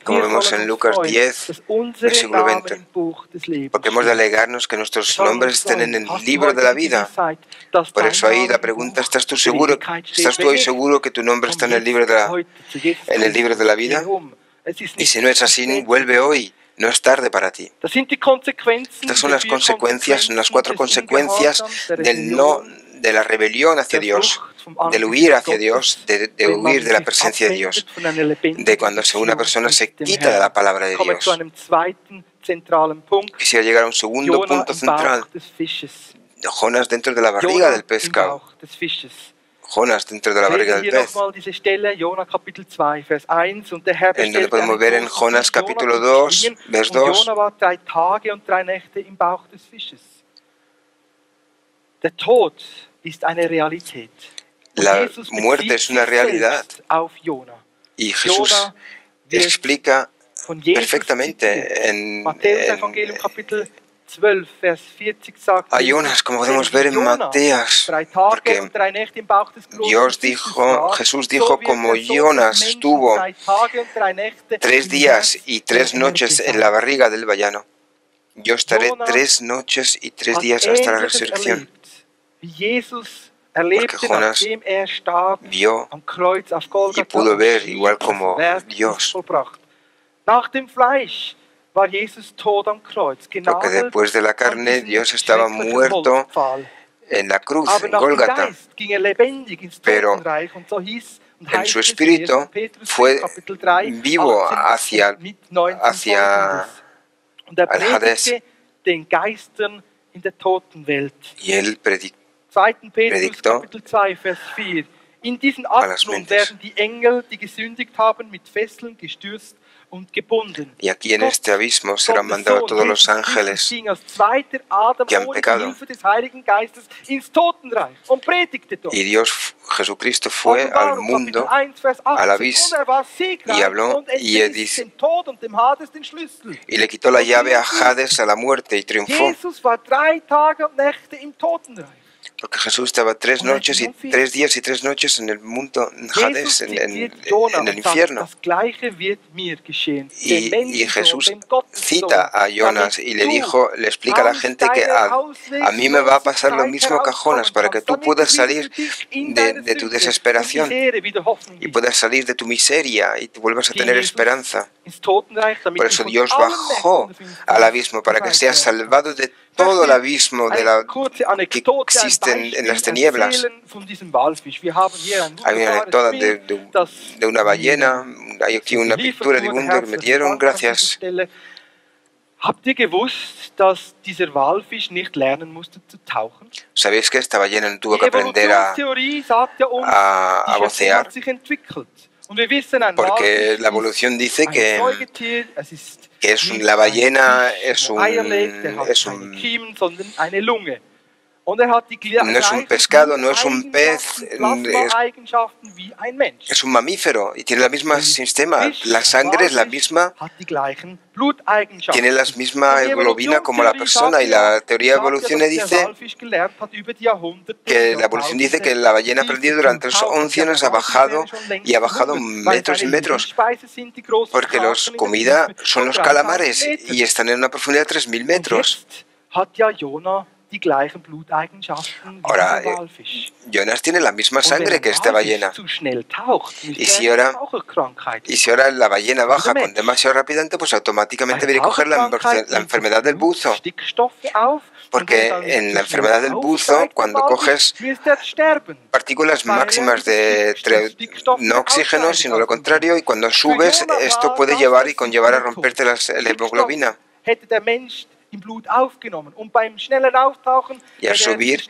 Como vemos en Lucas 10, versículo 20. Porque hemos de alegarnos que nuestros nombres estén en el libro de la vida. Por eso ahí la pregunta, ¿estás tú hoy seguro que tu nombre está en el libro de la vida? Y si no es así, vuelve hoy. No es tarde para ti. Estas son las consecuencias, las 4 consecuencias de la rebelión hacia Dios, del huir hacia Dios, de huir de la presencia de Dios, de cuando una persona se quita de la palabra de Dios. Quisiera llegar a un segundo punto central. Jonás dentro de la barriga del pescado. Jonás dentro de la barriga del pez. En donde podemos ver en Jonás capítulo 2, vers 2. La muerte es una realidad. Y Jesús explica perfectamente en Matthäus-Evangelium Kapitel 12, Vers 40 sagt, a Jonas, como podemos ver en Mateas, porque Jesús dijo, como Jonas estuvo 3 días y 3 noches en la barriga del balleno, yo estaré 3 noches y 3 días hasta la resurrección. Porque Jonas vio y pudo ver igual como Dios. Porque después de la carne, Dios estaba muerto en la cruz, en Gólgata. Pero en su espíritu fue vivo hacia al Hades. Y él predicó a las mentes. Y aquí en este abismo serán mandados todos los ángeles que han pecado. Y Dios, Jesucristo, fue al mundo, al abismo, y habló y le quitó la llave a Hades, a la muerte, y triunfó. Porque Jesús estaba 3 noches y 3 días y 3 noches en el mundo, en Hades, en el infierno. Y Jesús cita a Jonas y le explica a la gente que a mí me va a pasar lo mismo que a Jonas, para que tú puedas salir de tu desesperación y puedas salir de tu miseria y te vuelvas a tener esperanza. Por eso Dios bajó al abismo, para que seas salvado de todo el abismo que existe en las tinieblas. Hay una anécdota de una ballena, hay aquí una pintura de Wunder que me dieron, gracias. ¿Sabéis que esta ballena no tuvo que aprender a bucear? Porque la evolución dice que la ballena no es un pescado, no es un pez, es un mamífero y tiene el mismo sistema. La sangre es la misma, tiene la misma hemoglobina como la persona, y la teoría de evolución dice que la ballena ha aprendido durante los 11 años, ha bajado metros y metros, porque la comida son los calamares y están en una profundidad de 3.000 metros. Ahora, Jonas tiene la misma sangre que esta ballena. Y si ahora la ballena baja con demasiado rapidamente, pues automáticamente viene a coger la enfermedad del buzo. Porque en la enfermedad del buzo, cuando coges partículas máximas de no oxígeno, sino lo contrario, y cuando subes, esto puede conllevar a romperte la hemoglobina. Y al subir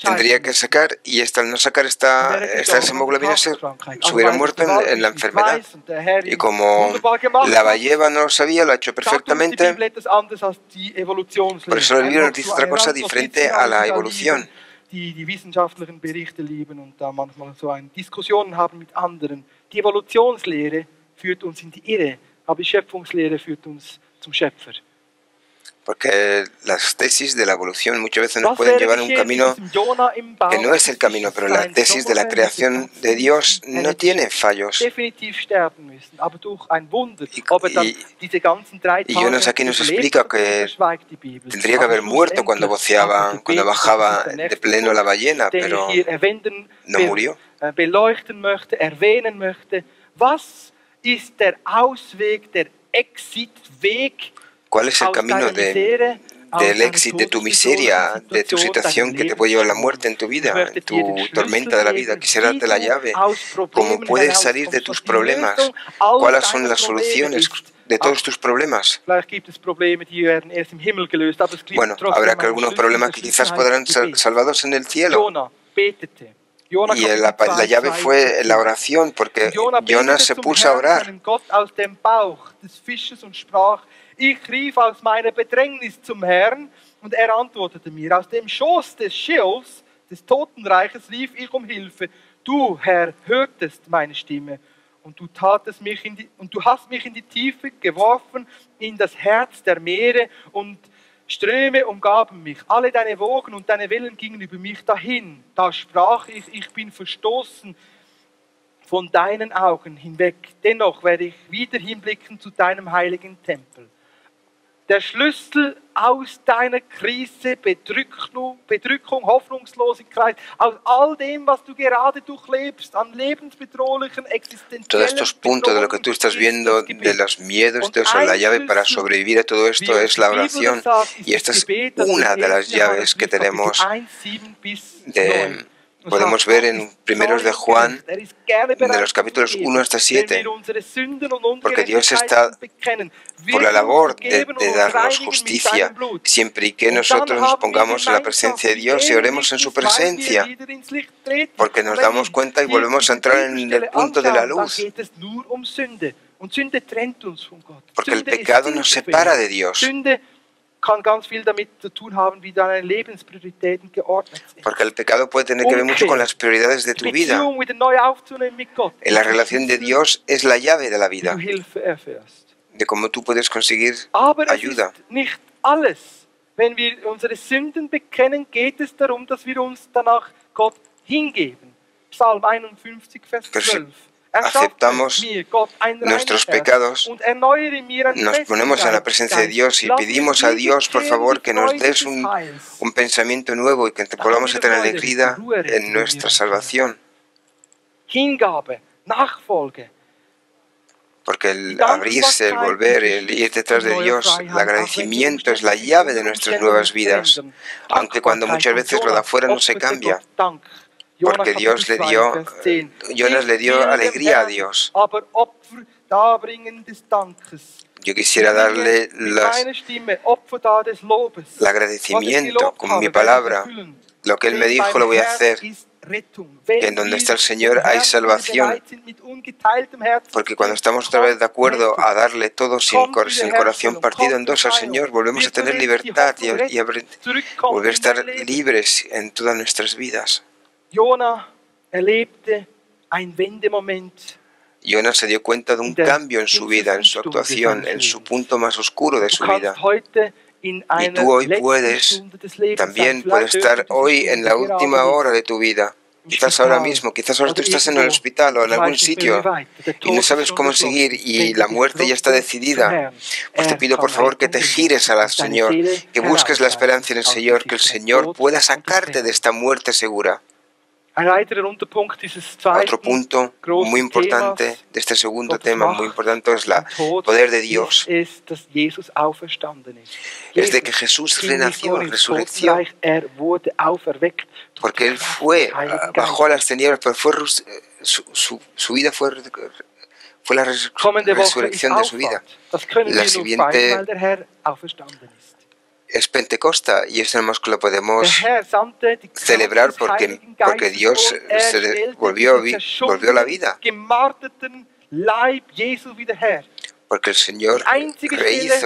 tendría que sacar, y al no sacar estas hemoglobinas se hubiera muerto en la enfermedad. Y como la ballena no lo sabía, lo ha hecho perfectamente. Por eso el libro nos dice otra cosa diferente a la evolución. Die wissenschaftlichen Berichte lieben und da manchmal so eine Diskussion haben mit anderen. Die Evolutionslehre führt uns in die Irre, aber die Schöpfungslehre führt uns zum Schöpfer. Porque las tesis de la evolución muchas veces nos pueden llevar a un camino que no es el camino, pero la tesis de la creación de Dios no tiene fallos. Y Jonas aquí nos explica que tendría que haber muerto cuando bajaba de pleno la ballena, pero no murió. ¿Cuál es el camino del éxito de tu miseria, de tu situación que te puede llevar a la muerte en tu vida, en tu tormenta de la vida? Quisiera darte la llave. ¿Cómo puedes salir de tus problemas? ¿Cuáles son las soluciones de todos tus problemas? Bueno, habrá algunos problemas que quizás podrán ser salvados en el cielo. Y la llave fue la oración, porque Jonas se puso a orar. Ich rief aus meiner Bedrängnis zum Herrn, und antwortete mir. Aus dem Schoß des Scheels, des Totenreiches, rief ich Hilfe. Du, Herr, hörtest meine Stimme. Und du hast mich in die Tiefe geworfen, in das Herz der Meere, und Ströme umgaben mich. Alle deine Wogen und deine Wellen gingen über mich dahin. Da sprach ich, ich bin verstoßen von deinen Augen hinweg. Dennoch werde ich wieder hinblicken zu deinem heiligen Tempel. Der Schlüssel aus deiner Krise, Bedrückung, Hoffnungslosigkeit, aus all dem, was du gerade durchlebst, an lebensbedrohlichen, existenziellen Todos estos puntos de lo que tú estás viendo, de los miedos, de eso, la llave para sobrevivir a todo esto es la oración. Y esta es una de las llaves que tenemos podemos ver en primeros de Juan, de los capítulos 1 hasta 7, porque Dios está por la labor de darnos justicia, siempre y que nosotros nos pongamos en la presencia de Dios y oremos en su presencia, porque nos damos cuenta y volvemos a entrar en el punto de la luz, porque el pecado nos separa de Dios. Porque el pecado puede tener que ver mucho con las prioridades de tu vida. En la relación de Dios es la llave de la vida, de cómo tú puedes conseguir ayuda. Wenn wir unsere Sünden bekennen, geht es darum, dass wir uns danach Gott hingeben. Psalm 51, Vers 12. Aceptamos nuestros pecados, nos ponemos en la presencia de Dios y pedimos a Dios, por favor, que nos des un pensamiento nuevo y que volvamos a tener alegría en nuestra salvación. Porque el abrirse, el volver, el ir detrás de Dios, el agradecimiento es la llave de nuestras nuevas vidas, aunque cuando muchas veces lo de afuera no se cambia. Porque Jonas le dio alegría a Dios. Yo quisiera darle el agradecimiento con mi palabra. Lo que Él me dijo lo voy a hacer. Que en donde está el Señor hay salvación. Porque cuando estamos otra vez de acuerdo a darle todo sin corazón partido en dos al Señor, volvemos a tener libertad y volver a estar libres en todas nuestras vidas. Jonas se dio cuenta de un cambio en su vida, en su actuación, en su punto más oscuro de su vida. Y tú hoy también puedes estar hoy en la última hora de tu vida. Quizás ahora mismo, quizás ahora tú estás en el hospital o en algún sitio y no sabes cómo seguir y la muerte ya está decidida. Pues te pido por favor que te gires al Señor, que busques la esperanza en el Señor, que el Señor pueda sacarte de esta muerte segura. Otro punto muy importante de este segundo tema, muy importante, es el poder de Dios. Es de que Jesús renació en resurrección. Porque Él bajó a las tinieblas, pero su vida fue la resurrección de su vida. La siguiente es Pentecosta y eso es que lo podemos celebrar porque Dios se volvió a la vida. Porque el Señor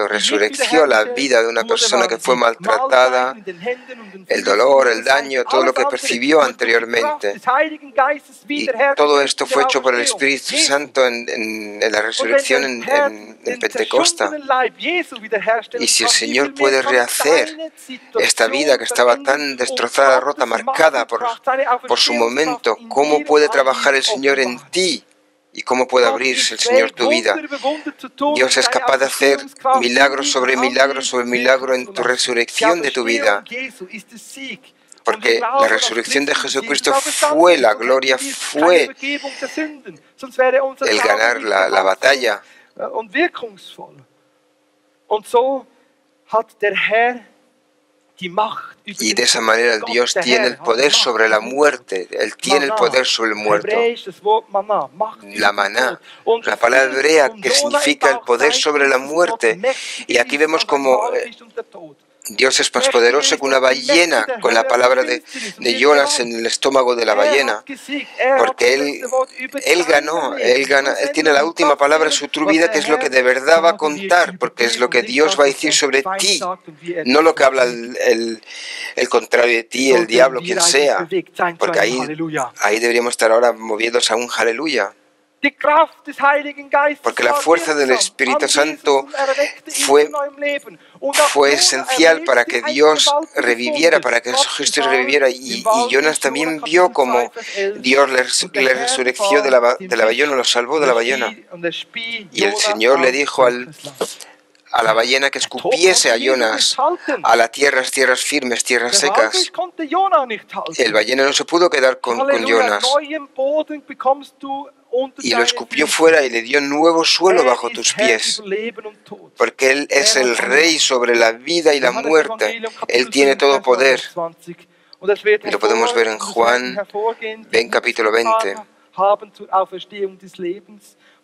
resurreció la vida de una persona que fue maltratada, el dolor, el daño, todo lo que percibió anteriormente. Y todo esto fue hecho por el Espíritu Santo en la resurrección en Pentecosta. Y si el Señor puede rehacer esta vida que estaba tan destrozada, rota, marcada por su momento, ¿cómo puede trabajar el Señor en ti? ¿Y cómo puede abrirse el Señor tu vida? Dios es capaz de hacer milagros sobre milagros sobre milagro en tu resurrección de tu vida. Porque la resurrección de Jesucristo fue la gloria, fue el ganar la batalla. Y de esa manera Dios tiene el poder sobre la muerte. Él tiene el poder sobre el muerto. La maná, una palabra hebrea que significa el poder sobre la muerte. Y aquí vemos como Dios es más poderoso que una ballena, con la palabra de Jonas en el estómago de la ballena, porque él ganó, él tiene la última palabra sobre tu vida, que es lo que de verdad va a contar, porque es lo que Dios va a decir sobre ti, no lo que habla el contrario de ti, el diablo, quien sea, porque ahí deberíamos estar ahora moviéndose a un aleluya. Porque la fuerza del Espíritu Santo fue esencial para que Dios reviviera, para que Jesucristo reviviera. Y Jonas también vio cómo Dios le resurreció de la ballena, lo salvó de la ballena. Y el Señor le dijo a la ballena que escupiese a Jonas a las tierras firmes, tierras secas. El ballena no se pudo quedar con Jonas y lo escupió fuera y le dio nuevo suelo bajo tus pies, porque Él es el Rey sobre la vida y la muerte. Él tiene todo poder. Y lo podemos ver en Juan, capítulo 20.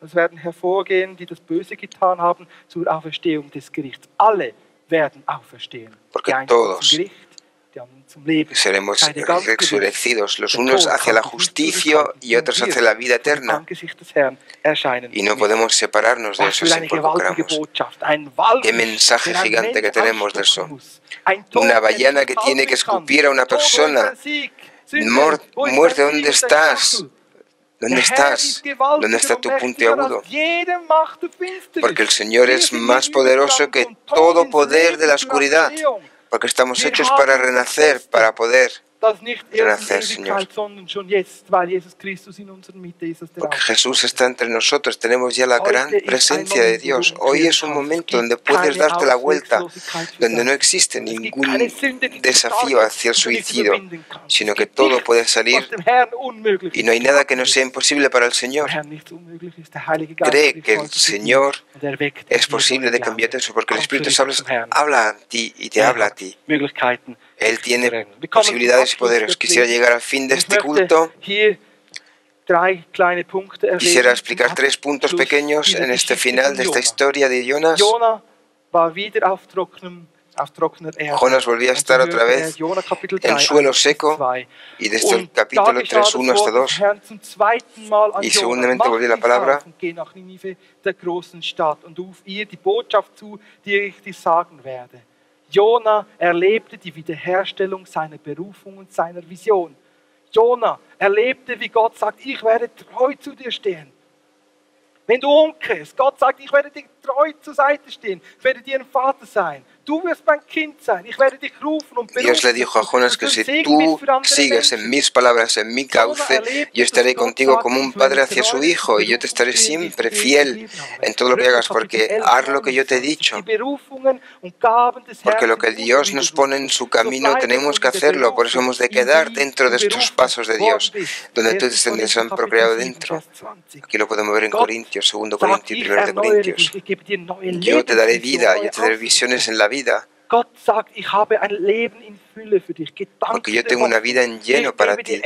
Es werden hervorgehen, die das Böse getan haben, zur Auferstehung des Gerichts. Alle werden auferstehen. Porque todos seremos resurrecidos, los unos hacia la justicia y otros hacia la vida eterna. Y no podemos separarnos de eso si procuramos. Qué mensaje gigante que tenemos de eso. Una ballena que tiene que escupir a una persona. Muerte, ¿dónde estás? ¿Dónde estás? ¿Dónde está tu puntiagudo? Porque el Señor es más poderoso que todo poder de la oscuridad. Porque estamos hechos para renacer, para poder renacer, Señor. Porque Jesús está entre nosotros, tenemos ya la gran presencia de Dios. Hoy es un momento donde puedes darte la vuelta, donde no existe ningún desafío hacia el suicidio, sino que todo puede salir y no hay nada que no sea imposible para el Señor. Cree que el Señor es posible de cambiarte eso, porque el Espíritu habla a ti y te habla a ti. Él tiene posibilidades y poderes. Quisiera llegar al fin de este culto. Quisiera explicar 3 puntos pequeños en este final de esta historia de Jonas. Jonas volvía a estar otra vez en suelo seco, y desde el capítulo 3:1 hasta 2. Y segundamente volvió la palabra. Jona erlebte die Wiederherstellung seiner Berufung und seiner Vision. Jona erlebte, wie Gott sagt, ich werde treu zu dir stehen. Wenn du umkehrst, Gott sagt, ich werde dir treu zur Seite stehen, ich werde dir ein Vater sein. Tú wirst mein Kind sein. Ich werde dich rufen und berufen. Dios le dijo a Jonas que si tú sigues en mis palabras, en mi cauce, yo estaré contigo como un padre hacia su hijo, y yo te estaré siempre fiel en todo lo que hagas, porque haz lo que yo te he dicho. Porque lo que Dios nos pone en su camino tenemos que hacerlo, por eso hemos de quedar dentro de estos pasos de Dios, donde tú descendientes han procreado dentro. Aquí lo podemos ver en Corintios, 2 Corintios y 1 de Corintios. Yo te daré vida, yo te daré visiones en la vida. Porque yo tengo una vida en lleno para ti.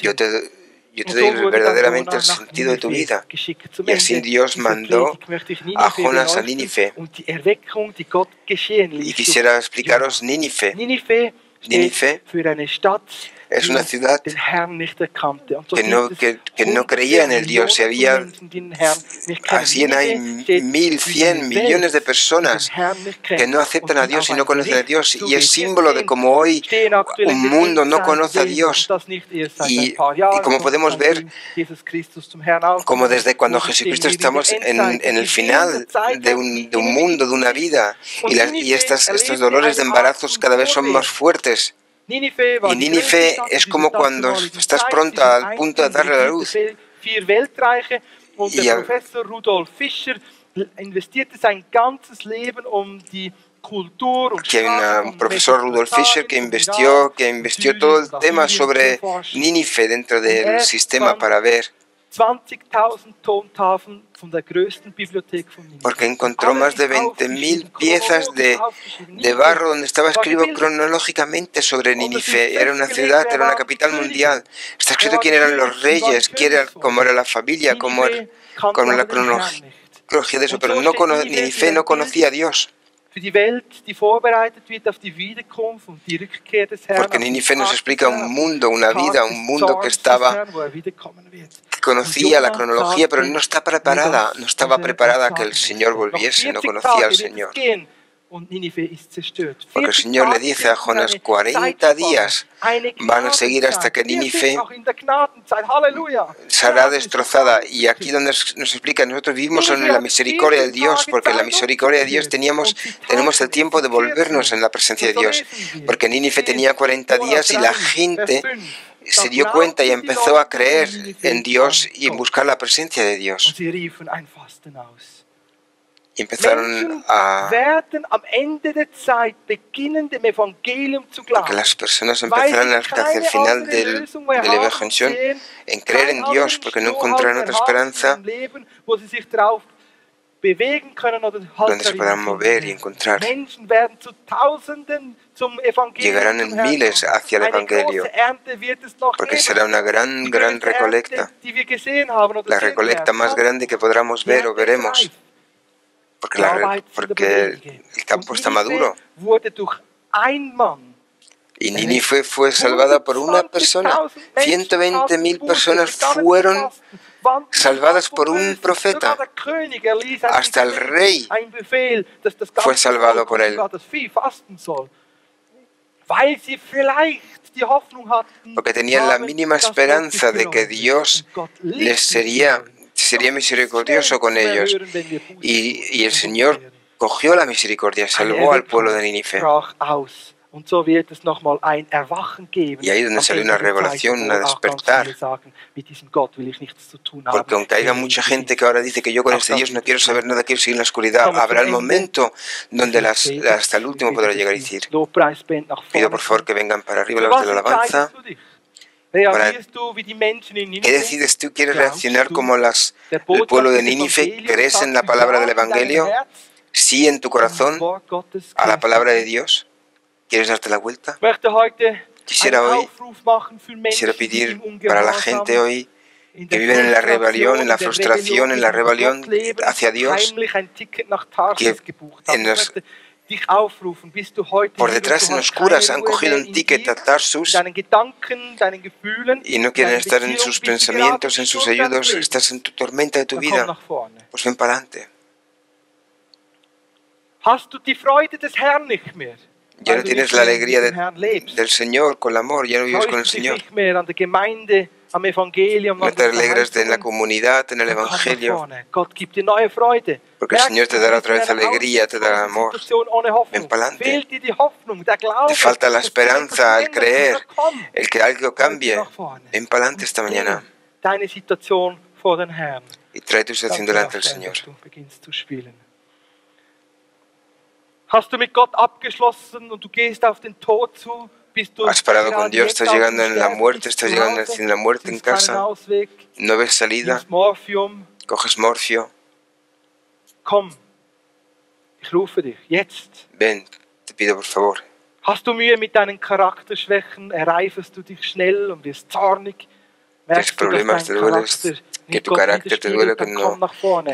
Yo te doy verdaderamente el sentido de tu vida. Y así Dios mandó a Jonas a Nínive. Y quisiera explicaros Nínive. Nínive es una ciudad que no creía en el Dios. Así hay 1.100 millones de personas que no aceptan a Dios y no conocen a Dios. Y es símbolo de cómo hoy un mundo no conoce a Dios. Y como podemos ver, como desde cuando Jesucristo estamos en el final de un mundo, de una vida. Y estos dolores de embarazos cada vez son más fuertes. Y Nínive es como cuando estás pronta al punto de darle la luz. Y que hay un profesor, Rudolf Fischer, que investió todo el tema sobre Nínive dentro del sistema para ver. Porque encontró más de 20.000 piezas de barro donde estaba escrito cronológicamente sobre Nínive. Era una ciudad, era una capital mundial. Está escrito quién eran los reyes, cómo era la familia, cómo era la cronología de eso. Pero Nínive no conocía a Dios. Porque Nínive nos explica un mundo, una vida, un mundo que conocía la cronología, pero no estaba preparada a que el Señor volviese, no conocía al Señor. Porque el Señor le dice a Jonás, 40 días van a seguir hasta que Nínive será destrozada. Y aquí donde nos explica, nosotros vivimos en la misericordia de Dios, porque en la misericordia de Dios tenemos el tiempo de volvernos en la presencia de Dios. Porque Nínive tenía 40 días y la gente se dio cuenta y empezó a creer en Dios y en buscar la presencia de Dios. Y empezaron porque las personas empezarán hacia el final del Evangelio en creer en Dios, porque no encontrarán otra esperanza donde se podrán mover y encontrar. Llegarán en miles hacia el Evangelio, porque será una gran recolecta, la recolecta más grande que podamos ver o veremos, porque el campo está maduro. Y Nínive fue salvada por una persona. 120.000 personas fueron salvadas por un profeta. Hasta el rey fue salvado por él. Porque tenían la mínima esperanza de que Dios les sería misericordioso con ellos. Y el Señor cogió la misericordia, salvó al pueblo de Nínive. Y ahí es donde salió una revelación, un despertar. Porque aunque haya mucha gente que ahora dice que yo con este Dios no quiero saber nada, quiero seguir en la oscuridad, habrá el momento donde hasta el último podrá llegar y decir: pido por favor que vengan para arriba los de la alabanza. ¿Qué decides tú? ¿Quieres reaccionar como el pueblo de Nínive? ¿Crees en la palabra del Evangelio? ¿Sí en tu corazón a la palabra de Dios? ¿Quieres darte la vuelta? Quisiera pedir para la gente hoy que viven en la rebelión, en la frustración, en la rebelión hacia Dios, que por detrás en oscuras han cogido un ticket a Tarsus y no quieren estar en sus pensamientos, en sus ayudos. Estás en tu tormenta de tu vida, pues ven para adelante. Ya no tienes la alegría del Señor con el amor, ya no vives con el Señor. No te alegras en la comunidad, en el Evangelio, porque el Señor te dará otra vez alegría, te dará amor. Ven para adelante. Te falta la esperanza, el creer, el que algo cambie. Ven para adelante esta mañana y trae tu situación delante del Señor. Has parado con Dios, estás llegando en la muerte, estás llegando en la muerte en casa, no ves salida, coges morfio. Ven, te pido por favor. ¿Tienes problemas, te dueles? Que tu carácter te duele, que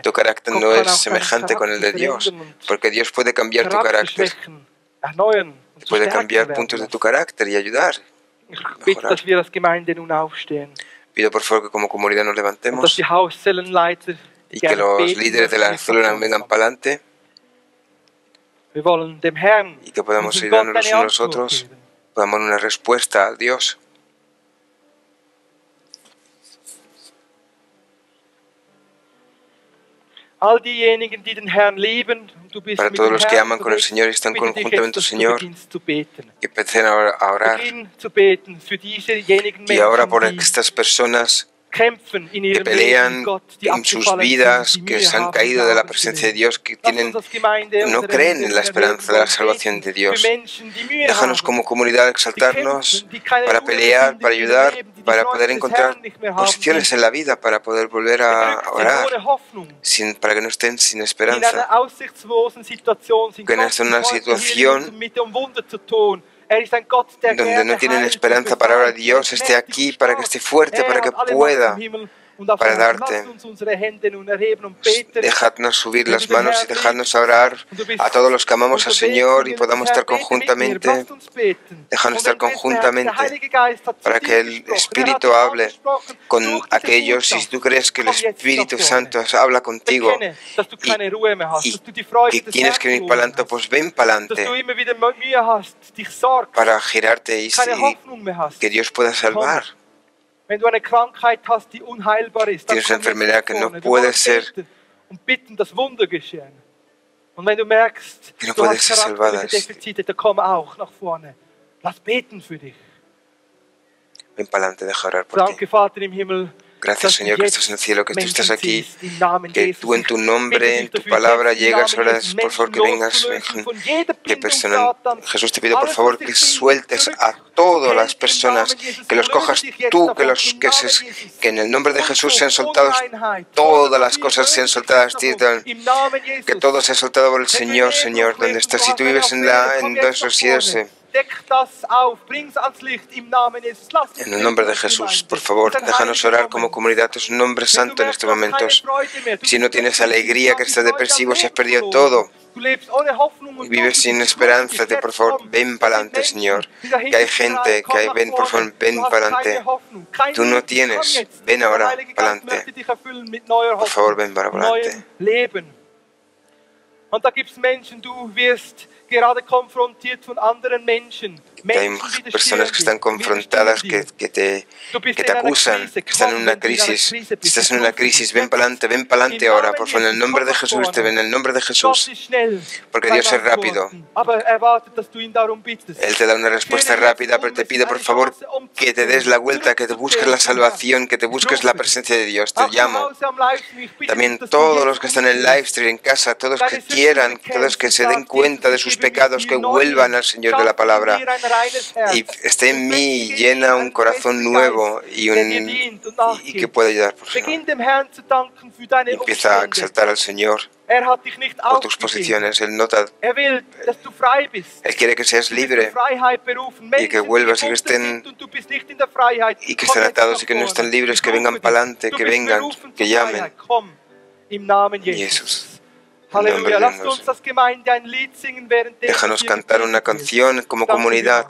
tu carácter no es semejante con el de Dios, porque Dios puede cambiar tu carácter, puede cambiar puntos de tu carácter y ayudar, mejorar. Pido por favor que como comunidad nos levantemos y que los líderes de la célula vengan para adelante y que podamos ayudarnos los unos a los otros, podamos dar una respuesta a Dios. Para todos los que aman con el Señor y están conjuntamente el Señor, que empiecen a orar. Y ahora por estas personas que pelean en sus vidas, que se han caído de la presencia de Dios, que no creen en la esperanza de la salvación de Dios. Déjanos como comunidad exaltarnos para pelear, para ayudar, para poder encontrar posiciones en la vida, para poder volver a orar, para que no estén sin esperanza, que no estén en una situación donde no tienen esperanza para ahora. Dios esté aquí para que esté fuerte, para que pueda para darte. Dejadnos subir las manos y dejadnos orar a todos los que amamos al Señor y podamos estar conjuntamente. Dejadnos estar conjuntamente para que el Espíritu hable con aquellos. Si tú crees que el Espíritu Santo habla contigo y que tienes que venir para adelante, pues ven para adelante para girarte y que Dios pueda salvar. Tienes una enfermedad que no puede ser, que no puede ser salvada. Ven para adelante, deja orar por ti. Gracias, Señor, que estás en el cielo, que tú estás aquí, que tú en tu nombre, en tu palabra llegas. Ahora, por favor, que vengas. Jesús, te pido, por favor, que sueltes a todas las personas, que los cojas tú, que en el nombre de Jesús sean soltados, todas las cosas sean soltadas, que todo sea soltado por el Señor, Señor, donde estás. Si tú vives en esos cielos, en el nombre de Jesús, por favor, déjanos orar como comunidad. Es un nombre santo en estos momentos. Si no tienes alegría, que estás depresivo, si has perdido todo y vives sin esperanza, por favor, ven para adelante, Señor. Que hay gente, ven, por favor, ven para adelante. Tú no tienes, ven ahora para adelante. Por favor, ven para adelante. Hay personas que están confrontadas, que te acusan, que están en una crisis. Si estás en una crisis, ven para adelante ahora, por favor, en el nombre de Jesús, en el nombre de Jesús. Porque Dios es rápido. Él te da una respuesta rápida, pero te pide, por favor, que te des la vuelta, que te busques la salvación, que te busques la presencia de Dios. Te llamo. También todos los que están en live stream, en casa, todos que quieran, todos que se den cuenta de sus pecados, que vuelvan al Señor de la palabra. Y esté en mí, llena un corazón nuevo y que pueda ayudar por Señor. Empieza a exaltar al Señor por tus posiciones. Él quiere que seas libre y que vuelvas y que estén atados y que no estén libres, que vengan para adelante, que vengan, que llamen. Jesús. Déjanos cantar una canción como comunidad.